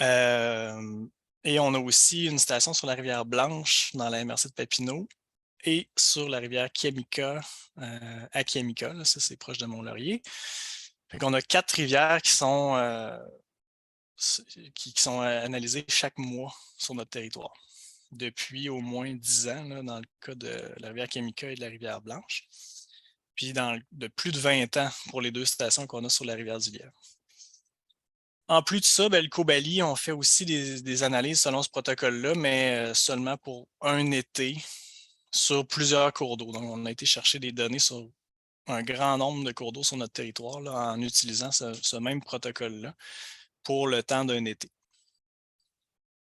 Et on a aussi une station sur la rivière Blanche dans la MRC de Papineau et sur la rivière Kiamika à Kiamika. Là, ça, c'est proche de Mont-Laurier. On a 4 rivières qui sont analysées chaque mois sur notre territoire depuis au moins 10 ans, là, dans le cas de la rivière Kiamika et de la rivière Blanche, puis de plus de 20 ans pour les 2 stations qu'on a sur la rivière du Lièvre. En plus de ça, le COBALI, on fait aussi des analyses selon ce protocole-là, mais seulement pour un été sur plusieurs cours d'eau. Donc, on a été chercher des données sur un grand nombre de cours d'eau sur notre territoire là, en utilisant ce même protocole-là pour le temps d'un été.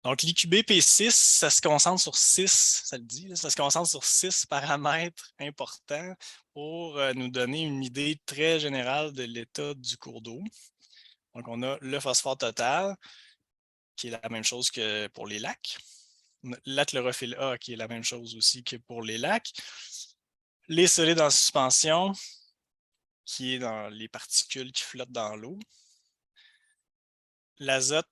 Donc, l'IQBP6, ça se concentre sur 6, ça le dit, là, ça se concentre sur 6 paramètres importants pour nous donner une idée très générale de l'état du cours d'eau. Donc, on a le phosphore total, qui est la même chose que pour les lacs. La chlorophylle A, qui est la même chose aussi que pour les lacs. Les solides en suspension, qui est dans les particules qui flottent dans l'eau. L'azote,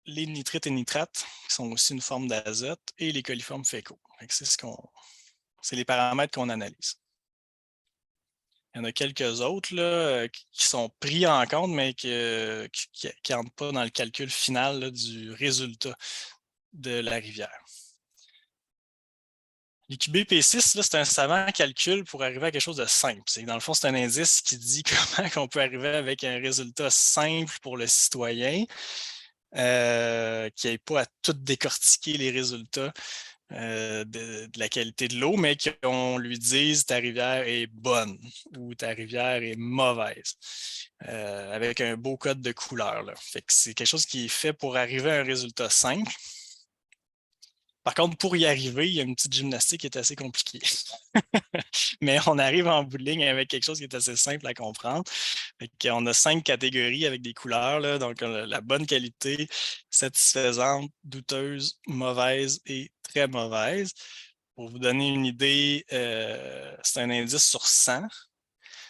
les nitrites et nitrates, qui sont aussi une forme d'azote, et les coliformes fécaux. C'est les paramètres qu'on analyse. Il y en a quelques autres là, qui sont pris en compte, mais qui n'entrent pas dans le calcul final là, du résultat de la rivière. L'IQBP6, c'est un savant calcul pour arriver à quelque chose de simple. Dans le fond, c'est un indice qui dit comment on peut arriver avec un résultat simple pour le citoyen, qui n'aille pas à tout décortiquer les résultats de la qualité de l'eau, mais qu'on lui dise ta rivière est bonne ou ta rivière est mauvaise, avec un beau code de couleur. Là. Fait que c'est quelque chose qui est fait pour arriver à un résultat simple. Par contre, pour y arriver, il y a une petite gymnastique qui est assez compliquée. Mais on arrive en bout de ligne avec quelque chose qui est assez simple à comprendre. On a 5 catégories avec des couleurs. Là. Donc, la bonne qualité, satisfaisante, douteuse, mauvaise et très mauvaise. Pour vous donner une idée, c'est un indice sur 100.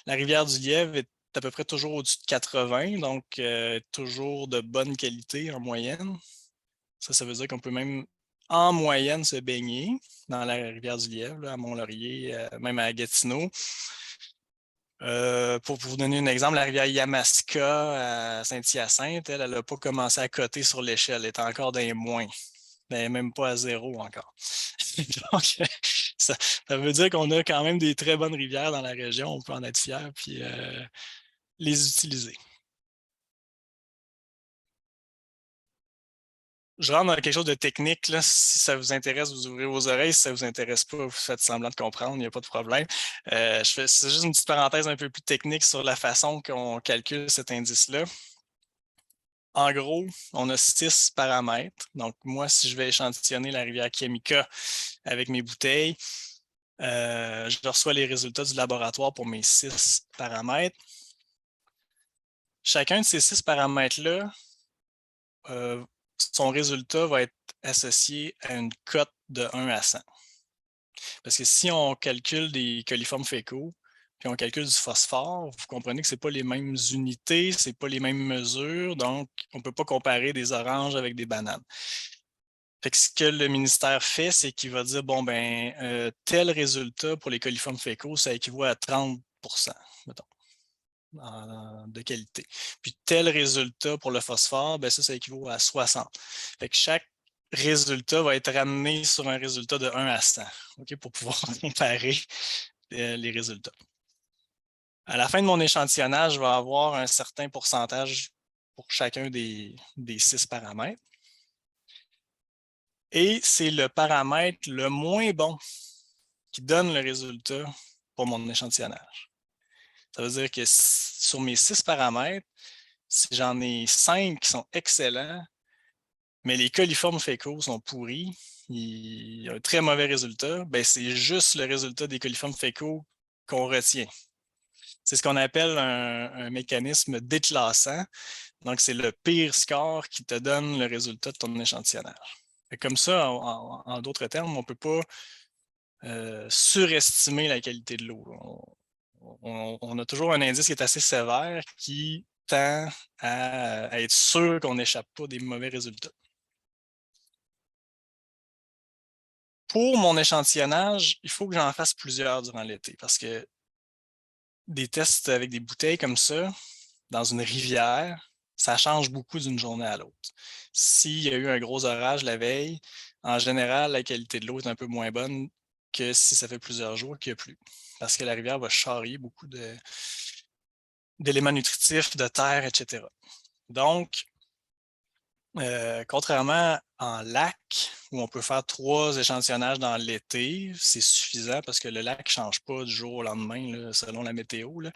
La rivière du Lièvre est à peu près toujours au-dessus de 80, donc toujours de bonne qualité en moyenne. Ça veut dire qu'on peut même en moyenne se baigner dans la rivière du Lièvre, là, à Mont-Laurier, même à Gatineau. Pour vous donner un exemple, la rivière Yamaska à Saint-Hyacinthe, elle n'a pas commencé à coter sur l'échelle, elle est encore dans les moins. Elle n'est même pas à 0 encore. Donc, ça veut dire qu'on a quand même des très bonnes rivières dans la région, on peut en être fier puis les utiliser. Je rentre dans quelque chose de technique. Là. Si ça vous intéresse, vous ouvrez vos oreilles. Si ça ne vous intéresse pas, vous faites semblant de comprendre, il n'y a pas de problème. C'est juste une petite parenthèse un peu plus technique sur la façon qu'on calcule cet indice-là. En gros, on a 6 paramètres. Donc, moi, si je vais échantillonner la rivière Kiamika avec mes bouteilles, je reçois les résultats du laboratoire pour mes 6 paramètres. Chacun de ces 6 paramètres-là, son résultat va être associé à une cote de 1 à 100. Parce que si on calcule des coliformes fécaux, puis on calcule du phosphore, vous comprenez que ce n'est pas les mêmes unités, ce n'est pas les mêmes mesures, donc on ne peut pas comparer des oranges avec des bananes. Fait que ce que le ministère fait, c'est qu'il va dire, bon, ben, tel résultat pour les coliformes fécaux, ça équivaut à 30 mettons, de qualité. Puis tel résultat pour le phosphore, ben ça équivaut à 60. Fait que chaque résultat va être ramené sur un résultat de 1 à 100, okay, pour pouvoir comparer les résultats. À la fin de mon échantillonnage, je vais avoir un certain pourcentage pour chacun des 6 paramètres. Et c'est le paramètre le moins bon qui donne le résultat pour mon échantillonnage. Ça veut dire que sur mes 6 paramètres, si j'en ai 5 qui sont excellents, mais les coliformes fécaux sont pourris, il y a un très mauvais résultat, ben c'est juste le résultat des coliformes fécaux qu'on retient. C'est ce qu'on appelle un mécanisme déclassant. Donc, c'est le pire score qui te donne le résultat de ton échantillonnage. Et comme ça, en d'autres termes, on ne peut pas surestimer la qualité de l'eau. On a toujours un indice qui est assez sévère qui tend à être sûr qu'on n'échappe pas des mauvais résultats. Pour mon échantillonnage, il faut que j'en fasse plusieurs durant l'été parce que des tests avec des bouteilles comme ça, dans une rivière, ça change beaucoup d'une journée à l'autre. S'il y a eu un gros orage la veille, en général, la qualité de l'eau est un peu moins bonne que si ça fait plusieurs jours qu'il n'y a plus. Parce que la rivière va charrier beaucoup d'éléments nutritifs, de terre, etc. Donc, contrairement en lac, où on peut faire 3 échantillonnages dans l'été, c'est suffisant parce que le lac ne change pas du jour au lendemain là, selon la météo. Là.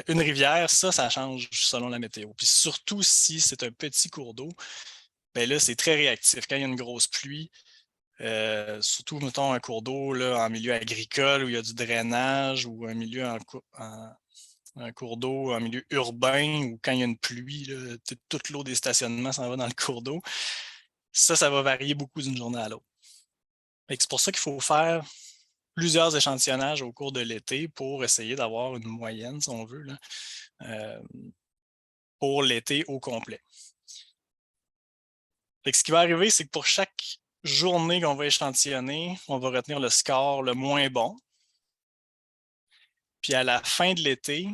Une rivière, ça change selon la météo. Puis surtout si c'est un petit cours d'eau, ben là, c'est très réactif. Quand il y a une grosse pluie, surtout, mettons, un cours d'eau en milieu agricole où il y a du drainage ou un milieu un cours d'eau en milieu urbain où quand il y a une pluie, là, toute l'eau des stationnements s'en va dans le cours d'eau. Ça va varier beaucoup d'une journée à l'autre. C'est pour ça qu'il faut faire plusieurs échantillonnages au cours de l'été pour essayer d'avoir une moyenne, si on veut, là, pour l'été au complet. Ce qui va arriver, c'est que pour chaque journée qu'on va échantillonner, on va retenir le score le moins bon. Puis à la fin de l'été,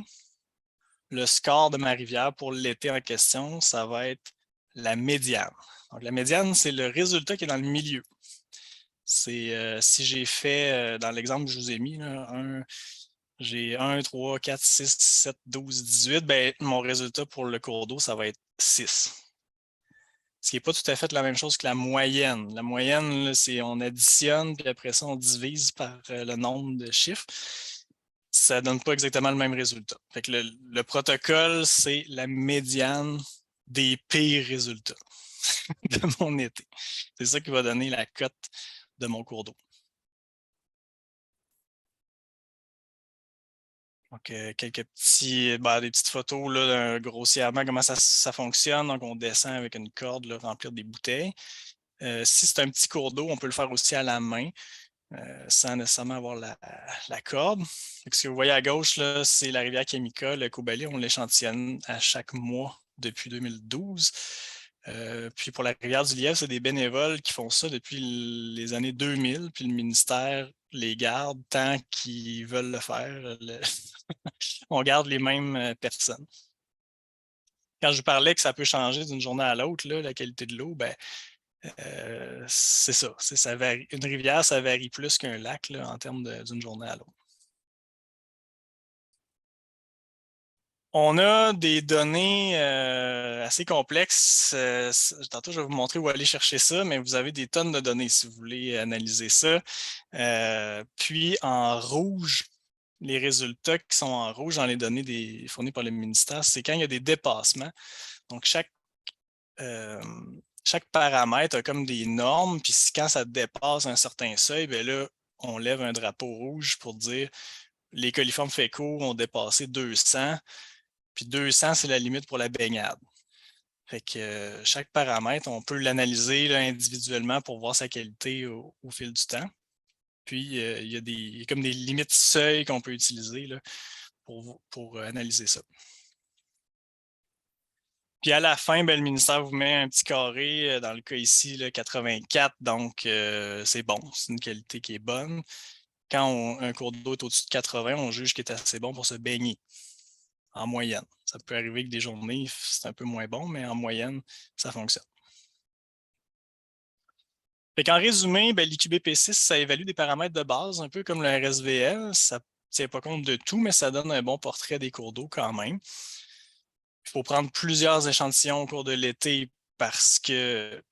le score de ma rivière pour l'été en question, ça va être la médiane. Donc, la médiane, c'est le résultat qui est dans le milieu. C'est si j'ai fait, dans l'exemple que je vous ai mis, là, j'ai 1, 3, 4, 6, 7, 12, 18, ben, mon résultat pour le cours d'eau, ça va être 6. Ce qui n'est pas tout à fait la même chose que la moyenne. La moyenne, c'est on additionne, puis après ça, on divise par le nombre de chiffres. Ça ne donne pas exactement le même résultat. Fait que le protocole, c'est la médiane des pires résultats. de mon été. C'est ça qui va donner la cote de mon cours d'eau. Donc, des petites photos là, grossièrement comment ça fonctionne. Donc, on descend avec une corde, là, remplir des bouteilles. Si c'est un petit cours d'eau, on peut le faire aussi à la main, sans nécessairement avoir la corde. Ce que vous voyez à gauche, là, c'est la rivière Kemika, le Koubali. On l'échantillonne à chaque mois depuis 2012. Puis pour la rivière du Lièvre, c'est des bénévoles qui font ça depuis les années 2000, puis le ministère les garde tant qu'ils veulent le faire. On garde les mêmes personnes. Quand je vous parlais que ça peut changer d'une journée à l'autre, la qualité de l'eau, c'est ça. Ça varie. Une rivière, ça varie plus qu'un lac là, en termes d'une journée à l'autre. On a des données assez complexes. Tantôt, je vais vous montrer où aller chercher ça, mais vous avez des tonnes de données si vous voulez analyser ça. Puis en rouge, les résultats qui sont en rouge dans les données fournies par le ministère, c'est quand il y a des dépassements. Donc, chaque paramètre a comme des normes, puis quand ça dépasse un certain seuil, bien là, on lève un drapeau rouge pour dire les coliformes fécaux ont dépassé 200. Puis 200, c'est la limite pour la baignade. Fait que chaque paramètre, on peut l'analyser individuellement pour voir sa qualité au fil du temps. Puis, il y a comme des limites seuil qu'on peut utiliser là, pour analyser ça. Puis à la fin, le ministère vous met un petit carré, dans le cas ici, là, 84, donc c'est bon, c'est une qualité qui est bonne. Quand un cours d'eau est au-dessus de 80, on juge qu'il est assez bon pour se baigner. En moyenne. Ça peut arriver que des journées, c'est un peu moins bon, mais en moyenne, ça fonctionne. En résumé, l'IQBP6, ça évalue des paramètres de base, un peu comme le RSVL. Ça ne tient pas compte de tout, mais ça donne un bon portrait des cours d'eau quand même. Il faut prendre plusieurs échantillons au cours de l'été parce que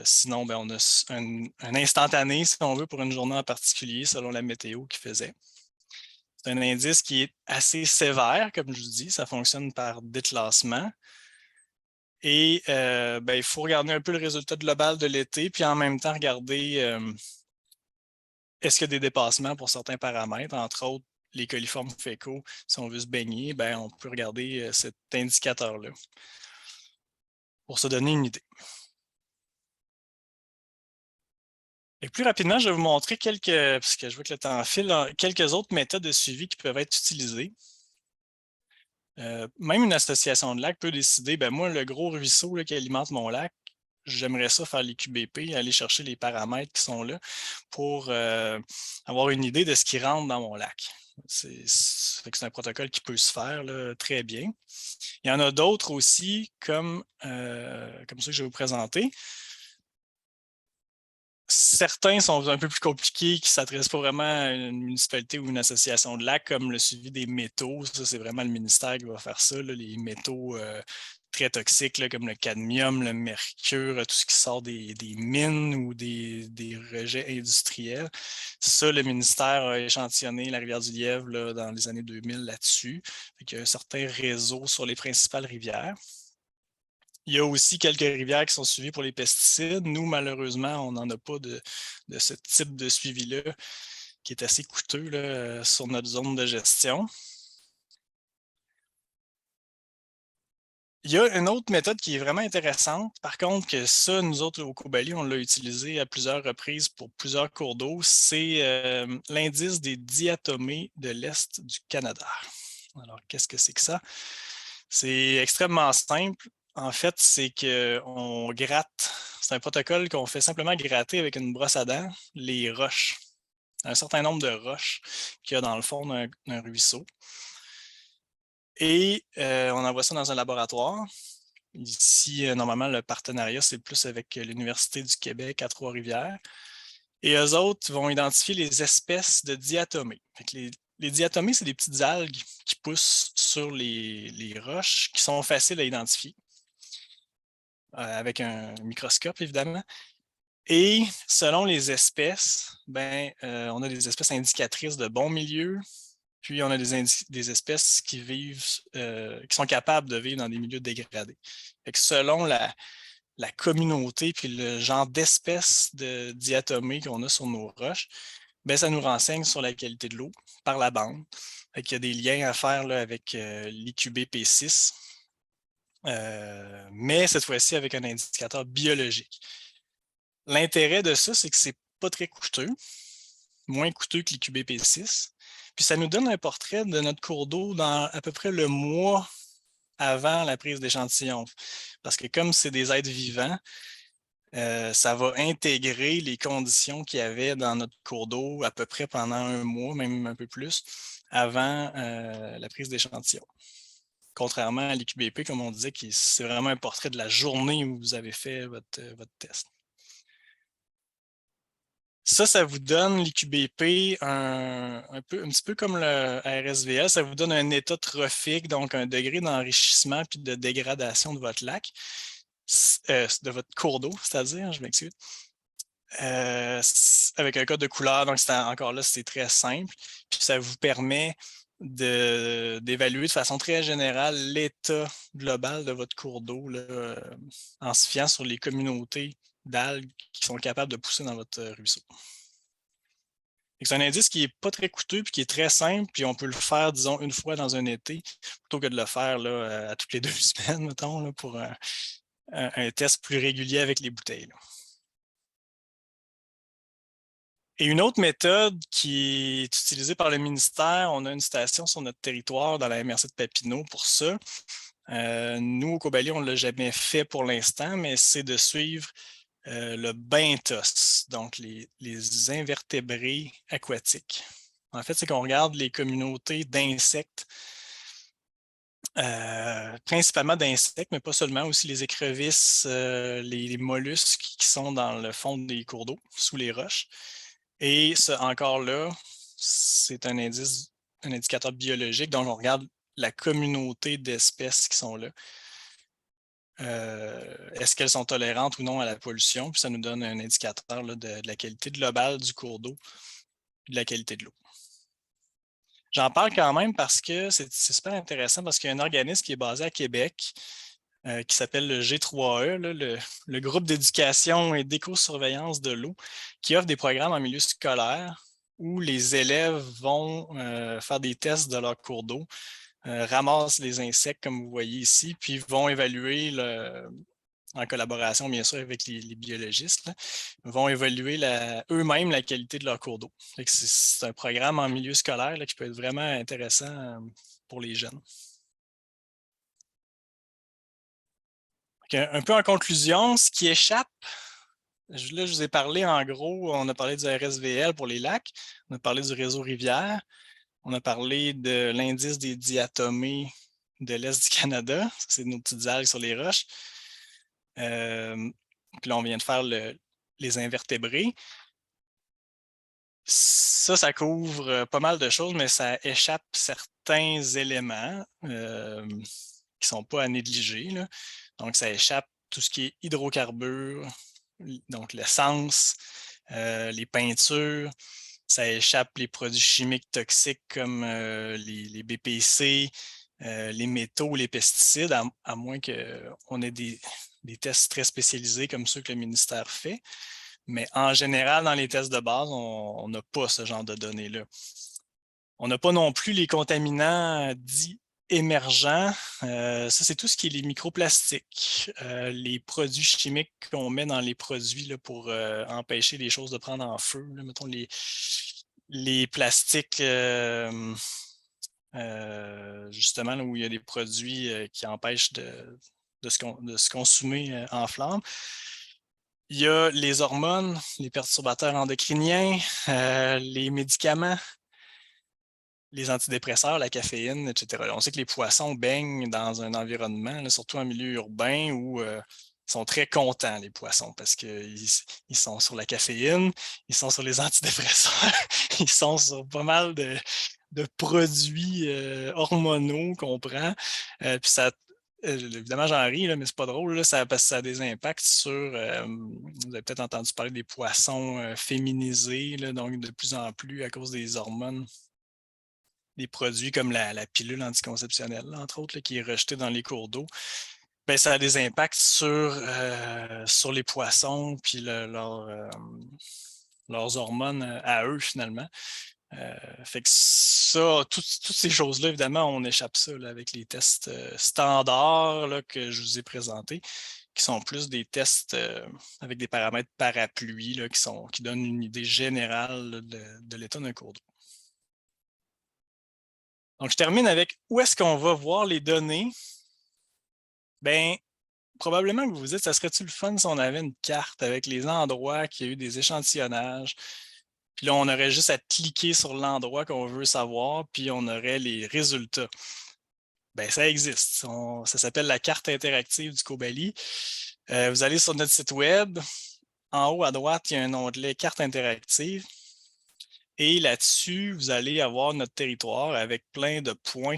sinon, on a un instantané, si on veut, pour une journée en particulier, selon la météo qu'il faisait. C'est un indice qui est assez sévère, comme je vous dis, ça fonctionne par déclassement. Et il faut regarder un peu le résultat global de l'été, puis en même temps regarder est-ce qu'il y a des dépassements pour certains paramètres, entre autres les coliformes fécaux. Si on veut se baigner, on peut regarder cet indicateur-là pour se donner une idée. Et plus rapidement, je vais vous montrer parce que je vois que le temps file, quelques autres méthodes de suivi qui peuvent être utilisées. Même une association de lacs peut décider, moi, le gros ruisseau qui alimente mon lac, j'aimerais ça faire les QBP, aller chercher les paramètres qui sont là pour avoir une idée de ce qui rentre dans mon lac. C'est un protocole qui peut se faire là, très bien. Il y en a d'autres aussi, comme ça que je vais vous présenter. Certains sont un peu plus compliqués, qui ne s'adressent pas vraiment à une municipalité ou une association de lacs, comme le suivi des métaux. Ça, c'est vraiment le ministère qui va faire ça, là, les métaux très toxiques, là, comme le cadmium, le mercure, tout ce qui sort des mines ou des rejets industriels. Ça, le ministère a échantillonné la rivière du Lièvre là, dans les années 2000 là-dessus. Il y a certains réseaux sur les principales rivières. Il y a aussi quelques rivières qui sont suivies pour les pesticides. Nous, malheureusement, on n'en a pas de ce type de suivi-là qui est assez coûteux là, sur notre zone de gestion. Il y a une autre méthode qui est vraiment intéressante. Par contre, que ça, nous autres, au Koubali, on l'a utilisé à plusieurs reprises pour plusieurs cours d'eau. C'est l'indice des diatomées de l'Est du Canada. Alors, qu'est-ce que c'est que ça? C'est extrêmement simple. En fait, c'est qu'on gratte. C'est un protocole qu'on fait simplement gratter avec une brosse à dents les roches. Un certain nombre de roches qu'il y a dans le fond d'un ruisseau. Et on envoie ça dans un laboratoire. Ici, normalement, le partenariat, c'est plus avec l'Université du Québec à Trois-Rivières. Et eux autres vont identifier les espèces de diatomées. Les diatomées, c'est des petites algues qui poussent sur les roches qui sont faciles à identifier. Avec un microscope, évidemment. Et selon les espèces, on a des espèces indicatrices de bons milieux, puis on a des espèces qui sont capables de vivre dans des milieux dégradés. Fait que selon la communauté puis le genre d'espèces de diatomées qu'on a sur nos roches, ben, ça nous renseigne sur la qualité de l'eau par la bande. Il y a des liens à faire là, avec l'IQB-P6, mais cette fois-ci avec un indicateur biologique. L'intérêt de ça, c'est que c'est pas très coûteux, moins coûteux que l'IQB-P6. Puis ça nous donne un portrait de notre cours d'eau dans à peu près le mois avant la prise d'échantillon. Parce que comme c'est des êtres vivants, ça va intégrer les conditions qu'il y avait dans notre cours d'eau à peu près pendant un mois, même un peu plus, avant la prise d'échantillon. Contrairement à l'IQBP, comme on disait, c'est vraiment un portrait de la journée où vous avez fait votre test. Ça vous donne l'IQBP un petit peu comme le RSVL, ça vous donne un état trophique, donc un degré d'enrichissement puis de dégradation de votre lac, de votre cours d'eau, c'est-à-dire, je m'excuse, avec un code de couleur, donc encore là, c'est très simple, puis ça vous permet d'évaluer de façon très générale l'état global de votre cours d'eau en se fiant sur les communautés d'algues qui sont capables de pousser dans votre ruisseau. C'est un indice qui n'est pas très coûteux puis qui est très simple, puis on peut le faire, disons, une fois dans un été, plutôt que de le faire là, à toutes les 2 semaines, mettons, là, pour un test plus régulier avec les bouteilles. Là. Et une autre méthode qui est utilisée par le ministère, on a une station sur notre territoire dans la MRC de Papineau pour ça. Nous, au Cobali, on ne l'a jamais fait pour l'instant, mais c'est de suivre le benthos, donc les invertébrés aquatiques. En fait, c'est qu'on regarde les communautés d'insectes, principalement d'insectes, mais pas seulement, aussi les écrevisses, les mollusques qui sont dans le fond des cours d'eau, sous les roches. Et encore là, c'est un indicateur biologique, donc on regarde la communauté d'espèces qui sont là. Est-ce qu'elles sont tolérantes ou non à la pollution? Puis ça nous donne un indicateur là, de la qualité globale du cours d'eau et de la qualité de l'eau. J'en parle quand même parce que c'est super intéressant parce qu'il y a un organisme qui est basé à Québec qui s'appelle le G3E, là, le groupe d'éducation et d'éco-surveillance de l'eau, qui offre des programmes en milieu scolaire où les élèves vont faire des tests de leur cours d'eau, ramassent les insectes comme vous voyez ici, puis vont évaluer, en collaboration bien sûr avec les biologistes, là, vont évaluer eux-mêmes la qualité de leur cours d'eau. C'est un programme en milieu scolaire là, qui peut être vraiment intéressant pour les jeunes. Un peu en conclusion, ce qui échappe, là je vous ai parlé en gros, on a parlé du RSVL pour les lacs, on a parlé du réseau rivière, on a parlé de l'indice des diatomées de l'Est du Canada, c'est nos petites algues sur les roches. Puis là, on vient de faire les invertébrés. Ça couvre pas mal de choses, mais ça échappe certains éléments qui ne sont pas à négliger, là. Donc, ça échappe tout ce qui est hydrocarbures, donc l'essence, les peintures, ça échappe les produits chimiques toxiques comme les BPC, les métaux, les pesticides, à moins qu'on ait des tests très spécialisés comme ceux que le ministère fait. Mais en général, dans les tests de base, on n'a pas ce genre de données-là. On n'a pas non plus les contaminants dits émergents. Ça, c'est tout ce qui est les microplastiques, les produits chimiques qu'on met dans les produits là, pour empêcher les choses de prendre en feu. Là, mettons les plastiques, justement, là, où il y a des produits qui empêchent de se consumer en flamme. Il y a les hormones, les perturbateurs endocriniens, les médicaments, les antidépresseurs, la caféine, etc. On sait que les poissons baignent dans un environnement, là, surtout en milieu urbain, où ils sont très contents, les poissons, parce qu'ils sont sur la caféine, ils sont sur les antidépresseurs, ils sont sur pas mal de produits hormonaux qu'on prend. Puis ça, évidemment, j'en ris, là, mais c'est pas drôle, là, parce que ça a des impacts sur. Vous avez peut-être entendu parler des poissons féminisés, là, donc de plus en plus à cause des hormones. Des produits comme la pilule anticonceptionnelle, entre autres, là, qui est rejetée dans les cours d'eau. ben, ça a des impacts sur les poissons puis leurs hormones à eux, finalement. Fait que ça, toutes ces choses-là, évidemment, on échappe ça là, avec les tests standards là, que je vous ai présentés, qui sont plus des tests avec des paramètres parapluies là, qui donnent une idée générale là, de l'état d'un cours d'eau. Donc, je termine avec où est-ce qu'on va voir les données? Bien, probablement que vous vous dites, ça serait-tu le fun si on avait une carte avec les endroits qui a eu des échantillonnages? Puis là, on aurait juste à cliquer sur l'endroit qu'on veut savoir, puis on aurait les résultats. Bien, ça existe. Ça s'appelle la carte interactive du Cobali. Vous allez sur notre site web. En haut à droite, il y a un onglet carte interactive. Et là-dessus, vous allez avoir notre territoire avec plein de points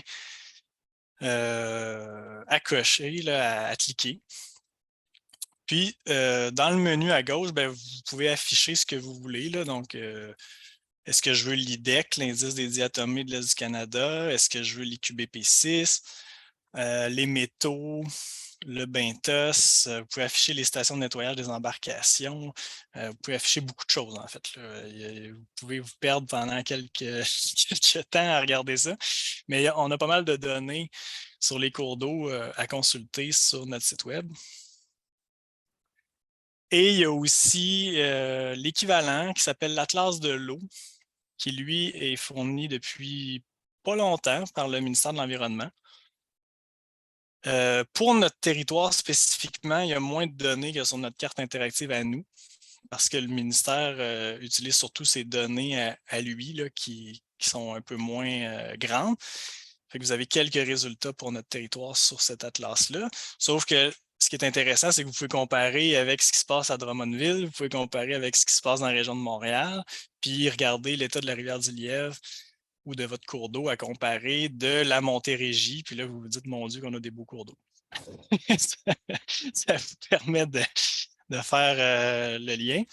à cocher, là, à cliquer. Puis, dans le menu à gauche, bien, vous pouvez afficher ce que vous voulez. Là. Donc, est-ce que je veux l'IDEC, l'indice des diatomées de l'Est du Canada? Est-ce que je veux l'IQBP6? Les métaux, le BENTOS, vous pouvez afficher les stations de nettoyage des embarcations, vous pouvez afficher beaucoup de choses en fait. Là. Vous pouvez vous perdre pendant quelques temps à regarder ça, mais on a pas mal de données sur les cours d'eau à consulter sur notre site web. Et il y a aussi l'équivalent qui s'appelle l'Atlas de l'eau, qui lui est fourni depuis pas longtemps par le ministère de l'Environnement. Pour notre territoire spécifiquement, il y a moins de données que sur notre carte interactive à nous, parce que le ministère utilise surtout ces données à lui là, qui sont un peu moins grandes. Fait que vous avez quelques résultats pour notre territoire sur cet atlas-là. Sauf que ce qui est intéressant, c'est que vous pouvez comparer avec ce qui se passe à Drummondville, vous pouvez comparer avec ce qui se passe dans la région de Montréal, puis regarder l'état de la rivière du Lièvre ou de votre cours d'eau à comparer de la Montérégie. Puis là, vous vous dites, mon Dieu, qu'on a des beaux cours d'eau. Ça vous permet de faire le lien.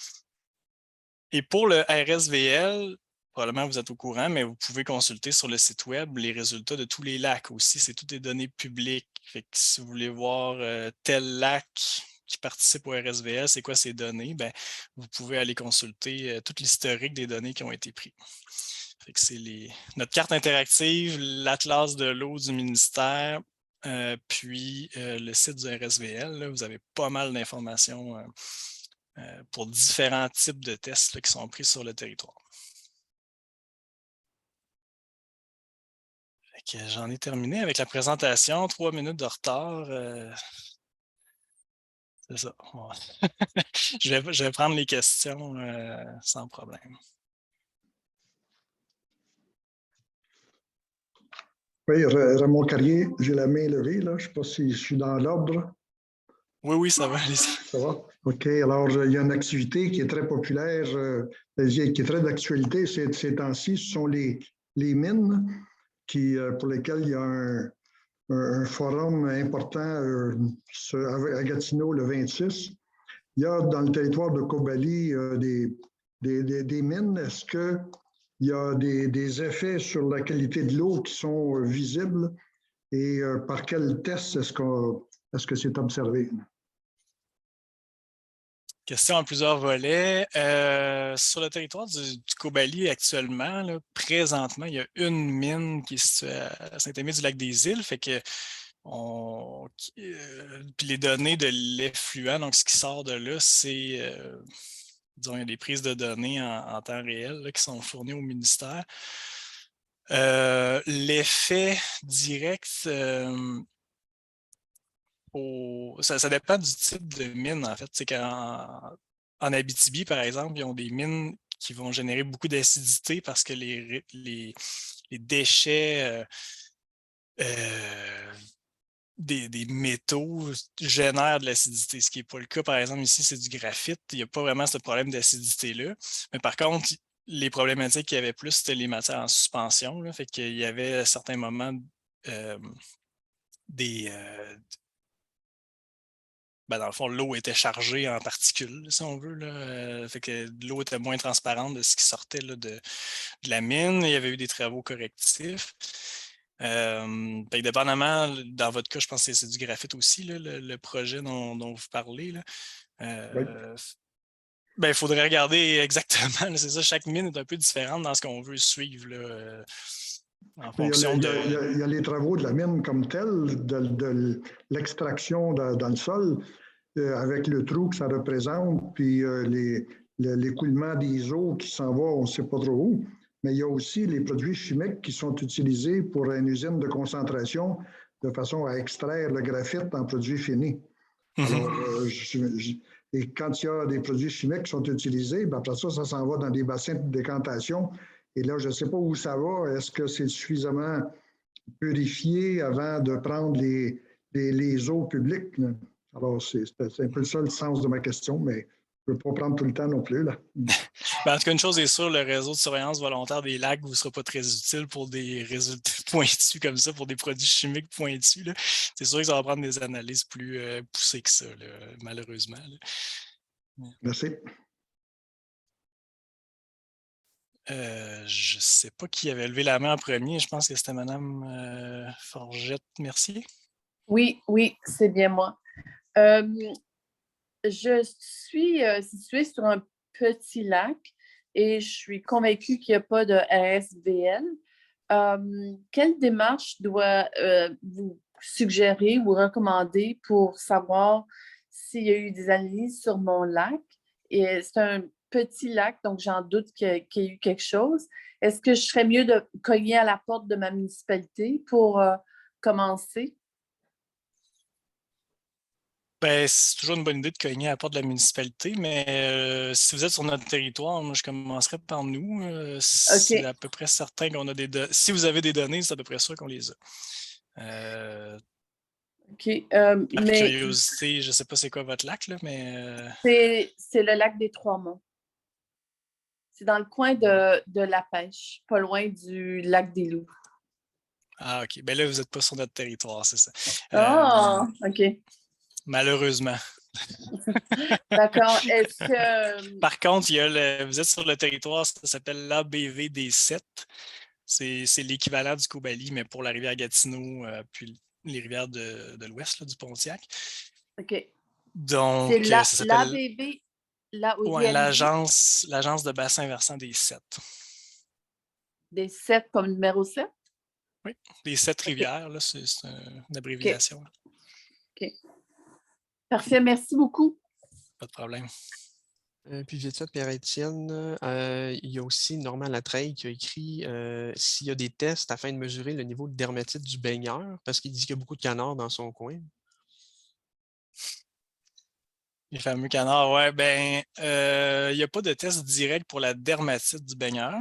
Et pour le RSVL, probablement vous êtes au courant, mais vous pouvez consulter sur le site web les résultats de tous les lacs aussi. C'est toutes les données publiques. Fait que si vous voulez voir tel lac qui participe au RSVL, c'est quoi ces données? Bien, vous pouvez aller consulter tout l'historique des données qui ont été prises. Fait que c'est notre carte interactive, l'atlas de l'eau du ministère, puis le site du RSVL. Là, vous avez pas mal d'informations pour différents types de tests là, qui sont pris sur le territoire. J'en ai terminé avec la présentation, 3 minutes de retard. C'est ça. Je vais prendre les questions sans problème.
Oui, Raymond Carrier, j'ai la main levée, là. Je ne sais pas si je suis dans l'ordre.
Oui, ça va.
Ça va? OK. Alors, il y a une activité qui est très populaire, qui est très d'actualité ces temps-ci. Ce sont les mines pour lesquelles il y a un forum important à Gatineau le 26. Il y a dans le territoire de Cobali des mines. Est-ce qu'il y a des effets sur la qualité de l'eau qui sont visibles et par quel test est-ce que c'est observé?
Question à plusieurs volets. Sur le territoire du Cobali actuellement, là, présentement, il y a une mine qui est située à Saint-Aimé-du-Lac-des-Îles. Fait que puis les données de l'effluent, donc ce qui sort de là, c'est disons, il y a des prises de données en temps réel là, qui sont fournies au ministère. L'effet direct, ça dépend du type de mine, en fait. C'est qu'en Abitibi, par exemple, ils ont des mines qui vont générer beaucoup d'acidité parce que les déchets des métaux génèrent de l'acidité, ce qui n'est pas le cas. Par exemple, ici, c'est du graphite. Il n'y a pas vraiment ce problème d'acidité-là. Mais par contre, les problématiques qu'il y avait plus, c'était les matières en suspension. Là. Fait qu'il y avait à certains moments dans le fond, l'eau était chargée en particules, si on veut. Là. Fait que l'eau était moins transparente de ce qui sortait là, de la mine. Il y avait eu des travaux correctifs. Fait que dépendamment, dans votre cas, je pense que c'est du graphite aussi, là, le projet dont vous parlez. Là.
Oui.
Ben, il faudrait regarder exactement. là, c'est ça, chaque mine est un peu différente dans ce qu'on veut suivre là, en
Il y, a,
fonction
il y
de.
a- il y a les travaux de la mine comme telle, de l'extraction dans le sol, avec le trou que ça représente, puis l'écoulement des eaux qui s'en va, on ne sait pas trop où. Mais il y a aussi les produits chimiques qui sont utilisés pour une usine de concentration de façon à extraire le graphite en produit fini. Alors, et quand il y a des produits chimiques qui sont utilisés, ben après ça, ça s'en va dans des bassins de décantation. Et là, je ne sais pas où ça va. Est-ce que c'est suffisamment purifié avant de prendre les eaux publiques? Là? Alors, c'est un peu ça le sens de ma question, mais je ne veux pas prendre tout le temps non plus. Là.
Ben, en tout cas, une chose est sûre, le réseau de surveillance volontaire des lacs ne vous sera pas très utile pour des résultats pointus comme ça, pour des produits chimiques pointus. Là. C'est sûr que ça va prendre des analyses plus poussées que ça, là, malheureusement. Là.
Merci.
Je ne sais pas qui avait levé la main en premier. Je pense que c'était Mme Forgette Mercier.
Oui, c'est bien moi. Je suis située sur un petit lac et je suis convaincue qu'il n'y a pas de RSVL. Quelle démarche dois-vous suggérer ou recommander pour savoir s'il y a eu des analyses sur mon lac? Et c'est un petit lac, donc j'en doute qu'il y ait eu quelque chose. Est-ce que je serais mieux de cogner à la porte de ma municipalité pour commencer?
Ben, c'est toujours une bonne idée de cogner à la porte de la municipalité, mais si vous êtes sur notre territoire, moi, je commencerai par nous. C'est à peu près certain qu'on a des données. Si vous avez des données, c'est à peu près sûr qu'on les a.
OK.
Par
Mais
curiosité, je ne sais pas c'est quoi votre lac, là, mais...
c'est le lac des Trois-Monts. C'est dans le coin de la pêche, pas loin du lac des Loups.
Ah, OK. Ben là, vous n'êtes pas sur notre territoire, c'est ça.
Ah, OK.
Malheureusement.
D'accord. Est-ce que...
Par contre, vous êtes sur le territoire, ça s'appelle l'ABVD7. C'est l'équivalent du Cobali, mais pour la rivière Gatineau, puis les rivières de l'ouest, là, du Pontiac.
OK.
Donc,
C'est
ça s'appelle
l'ABV,
l'agence de bassin versant des 7.
Des 7 comme numéro 7?
Oui, des 7 rivières, là, c'est une abréviation.
OK. Parfait, merci beaucoup.
Pas de problème.
Puis vite fait, Pierre-Étienne, il y a aussi Normand Latreille qui a écrit s'il y a des tests afin de mesurer le niveau de dermatite du baigneur, parce qu'il dit qu'il y a beaucoup de canards dans son coin.
Les fameux canards, ouais, ben, il n'y a pas de test direct pour la dermatite du baigneur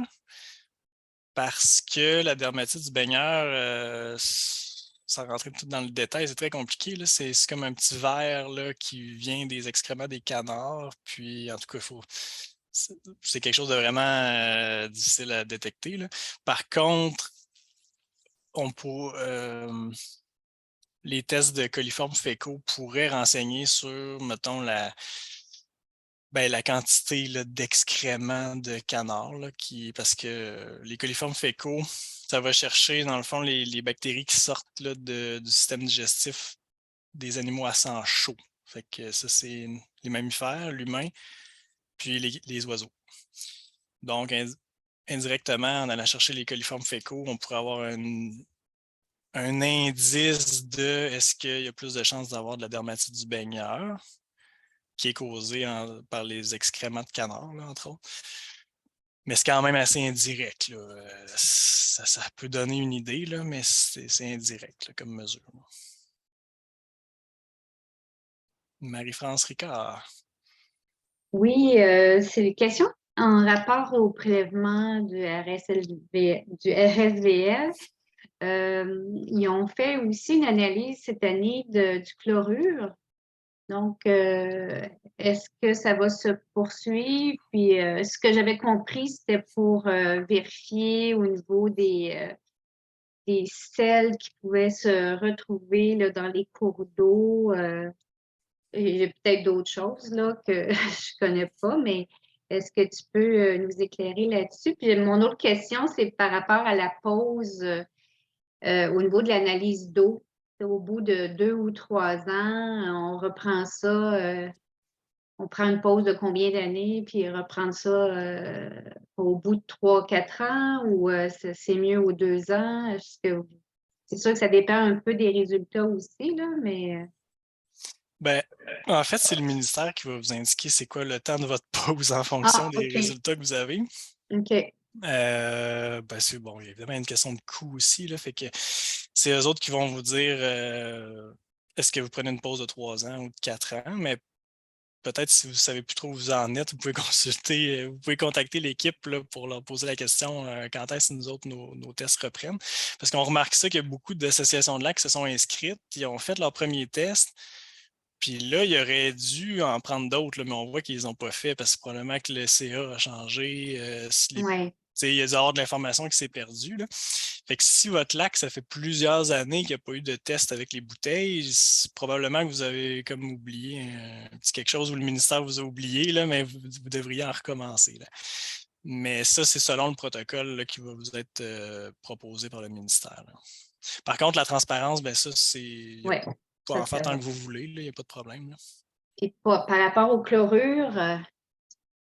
parce que la dermatite du baigneur, sans rentrer tout dans le détail, c'est très compliqué. Là. C'est comme un petit verre là, qui vient des excréments des canards. Puis, en tout cas, c'est quelque chose de vraiment difficile à détecter. Là. Par contre, les tests de coliformes fécaux pourraient renseigner sur, mettons, la quantité d'excréments de canards, là, parce que les coliformes fécaux, ça va chercher, dans le fond, les bactéries qui sortent là, du système digestif des animaux à sang chaud. Fait que ça, c'est les mammifères, l'humain, puis les oiseaux. Donc, indirectement, en allant chercher les coliformes fécaux, on pourrait avoir un indice de est-ce qu'il y a plus de chances d'avoir de la dermatite du baigneur, qui est causée par les excréments de canard, là, entre autres. Mais c'est quand même assez indirect. Là. Ça peut donner une idée, là, mais c'est indirect là, comme mesure. Marie-France Ricard.
Oui, c'est une question en rapport au prélèvement du RSVL. Ils ont fait aussi une analyse cette année du chlorure. Donc, est-ce que ça va se poursuivre? Puis, ce que j'avais compris, c'était pour vérifier au niveau des sels qui pouvaient se retrouver là, dans les cours d'eau. Il y a peut-être d'autres choses là, que je ne connais pas, mais est-ce que tu peux nous éclairer là-dessus? Puis mon autre question, c'est par rapport à la pause au niveau de l'analyse d'eau. Au bout de 2 ou 3 ans, on reprend ça, on prend une pause de combien d'années, puis reprendre ça au bout de 3-4 ans ou c'est mieux aux 2 ans? C'est sûr que ça dépend un peu des résultats aussi, là, mais
Ben, en fait, c'est le ministère qui va vous indiquer c'est quoi le temps de votre pause en fonction des
OK.
résultats que vous avez.
OK.
Ben c'est bon, évidemment, il y a une question de coût aussi, là, fait que c'est eux autres qui vont vous dire est-ce que vous prenez une pause de 3 ans ou de 4 ans, mais peut-être si vous ne savez plus trop où vous en êtes, vous pouvez consulter, vous pouvez contacter l'équipe là, pour leur poser la question quand est-ce que nous autres, nos tests reprennent. Parce qu'on remarque ça qu'il y a beaucoup d'associations de lacs qui se sont inscrites, ils ont fait leur premier test, puis là, il aurait dû en prendre d'autres, là, mais on voit qu'ils les ont pas fait parce que probablement que le CA a changé.
Ouais.
Il y a dû avoir de l'information qui s'est perdue, là. Fait que si votre lac, ça fait plusieurs années qu'il n'y a pas eu de test avec les bouteilles, c'est probablement que vous avez comme oublié un petit quelque chose ou le ministère vous a oublié, là, mais vous devriez en recommencer, là. Mais ça, c'est selon le protocole là, qui va vous être proposé par le ministère, là. Par contre, la transparence, ben ça, c'est.
Ouais.
Pour
Ça,
en faire
ça
tant
va.
que vous voulez, il n'y a pas de problème, là.
Et par rapport au chlorure,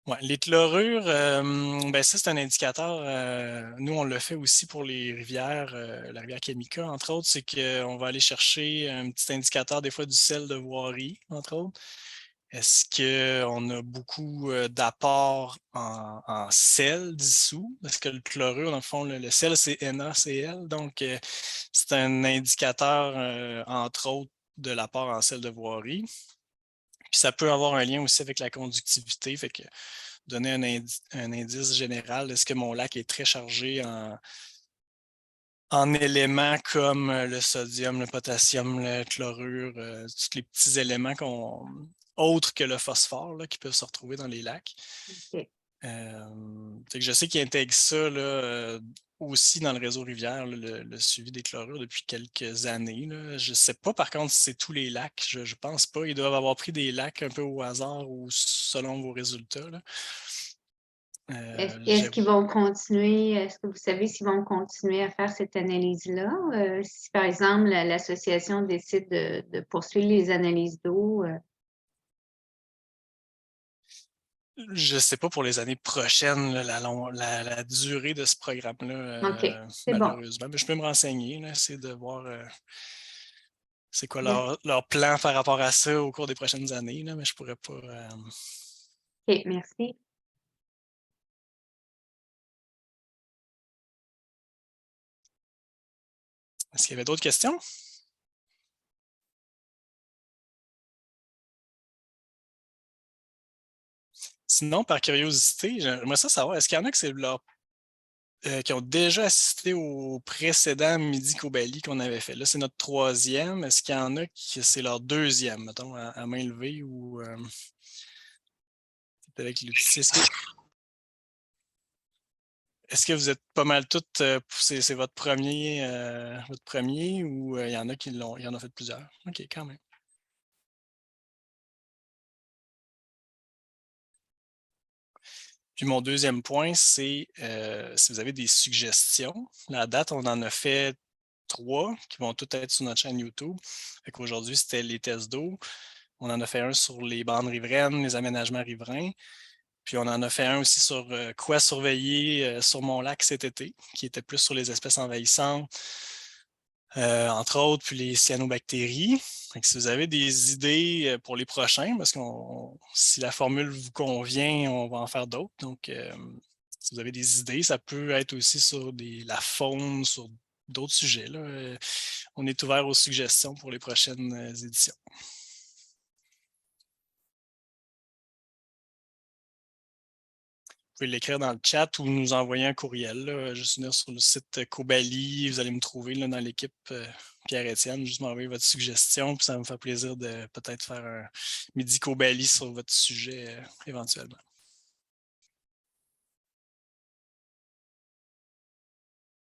Ouais, les chlorures, ben ça, c'est un indicateur. Nous, on le fait aussi pour les rivières, la rivière Kamika, entre autres, c'est qu'on va aller chercher un petit indicateur, des fois du sel de voirie, entre autres. Est-ce qu'on a beaucoup d'apports en sel dissous? Parce que le chlorure, dans le fond, le sel, c'est NaCl. Donc, c'est un indicateur, entre autres, de l'apport en sel de voirie. Puis ça peut avoir un lien aussi avec la conductivité, fait que donner un indice général, est-ce que mon lac est très chargé en éléments comme le sodium, le potassium, le chlorure, tous les petits éléments autres que le phosphore là, qui peuvent se retrouver dans les lacs.
OK.
Fait que je sais qu'ils intègrent ça là, aussi dans le réseau rivière, là, le suivi des chlorures depuis quelques années, là. Je ne sais pas par contre si c'est tous les lacs, je ne pense pas. Ils doivent avoir pris des lacs un peu au hasard ou selon vos résultats, là.
Est-ce qu'ils vont continuer, est-ce que vous savez s'ils vont continuer à faire cette analyse-là? Si, par exemple, l'association décide de poursuivre les analyses d'eau,
Je ne sais pas pour les années prochaines, là, la durée de ce programme-là,
OK, c'est bon.
malheureusement. Mais je peux me renseigner, là, essayer de voir c'est quoi
Merci.
leur plan par rapport à ça au cours des prochaines années, là, mais je pourrais pas.
OK, merci.
Est-ce qu'il y avait d'autres questions? Sinon, par curiosité, j'aimerais ça savoir, est-ce qu'il y en a que c'est qui ont déjà assisté au précédent Midi Cobali qu'on avait fait? Là, c'est notre 3e. Est-ce qu'il y en a qui c'est leur 2e, mettons, à main levée ou avec l'outil? Est-ce que vous êtes pas mal toutes, c'est votre premier ou il y en a qui il y en a fait plusieurs? OK, quand même. Puis mon deuxième point, c'est si vous avez des suggestions. La date, on en a fait 3 qui vont toutes être sur notre chaîne YouTube. Fait qu'aujourd'hui, c'était les tests d'eau. On en a fait un sur les bandes riveraines, les aménagements riverains. Puis on en a fait un aussi sur quoi surveiller sur mon lac cet été, qui était plus sur les espèces envahissantes, entre autres, puis les cyanobactéries. Donc, si vous avez des idées pour les prochains, parce que si la formule vous convient, on va en faire d'autres. Donc, si vous avez des idées, ça peut être aussi sur la faune, sur d'autres sujets, là. On est ouvert aux suggestions pour les prochaines éditions. Vous pouvez l'écrire dans le chat ou nous envoyer un courriel, là. Juste venir sur le site Cobali, vous allez me trouver là, dans l'équipe Pierre-Étienne, juste m'envoyer votre suggestion, puis ça va me faire plaisir de peut-être faire un Midi Cobali sur votre sujet éventuellement.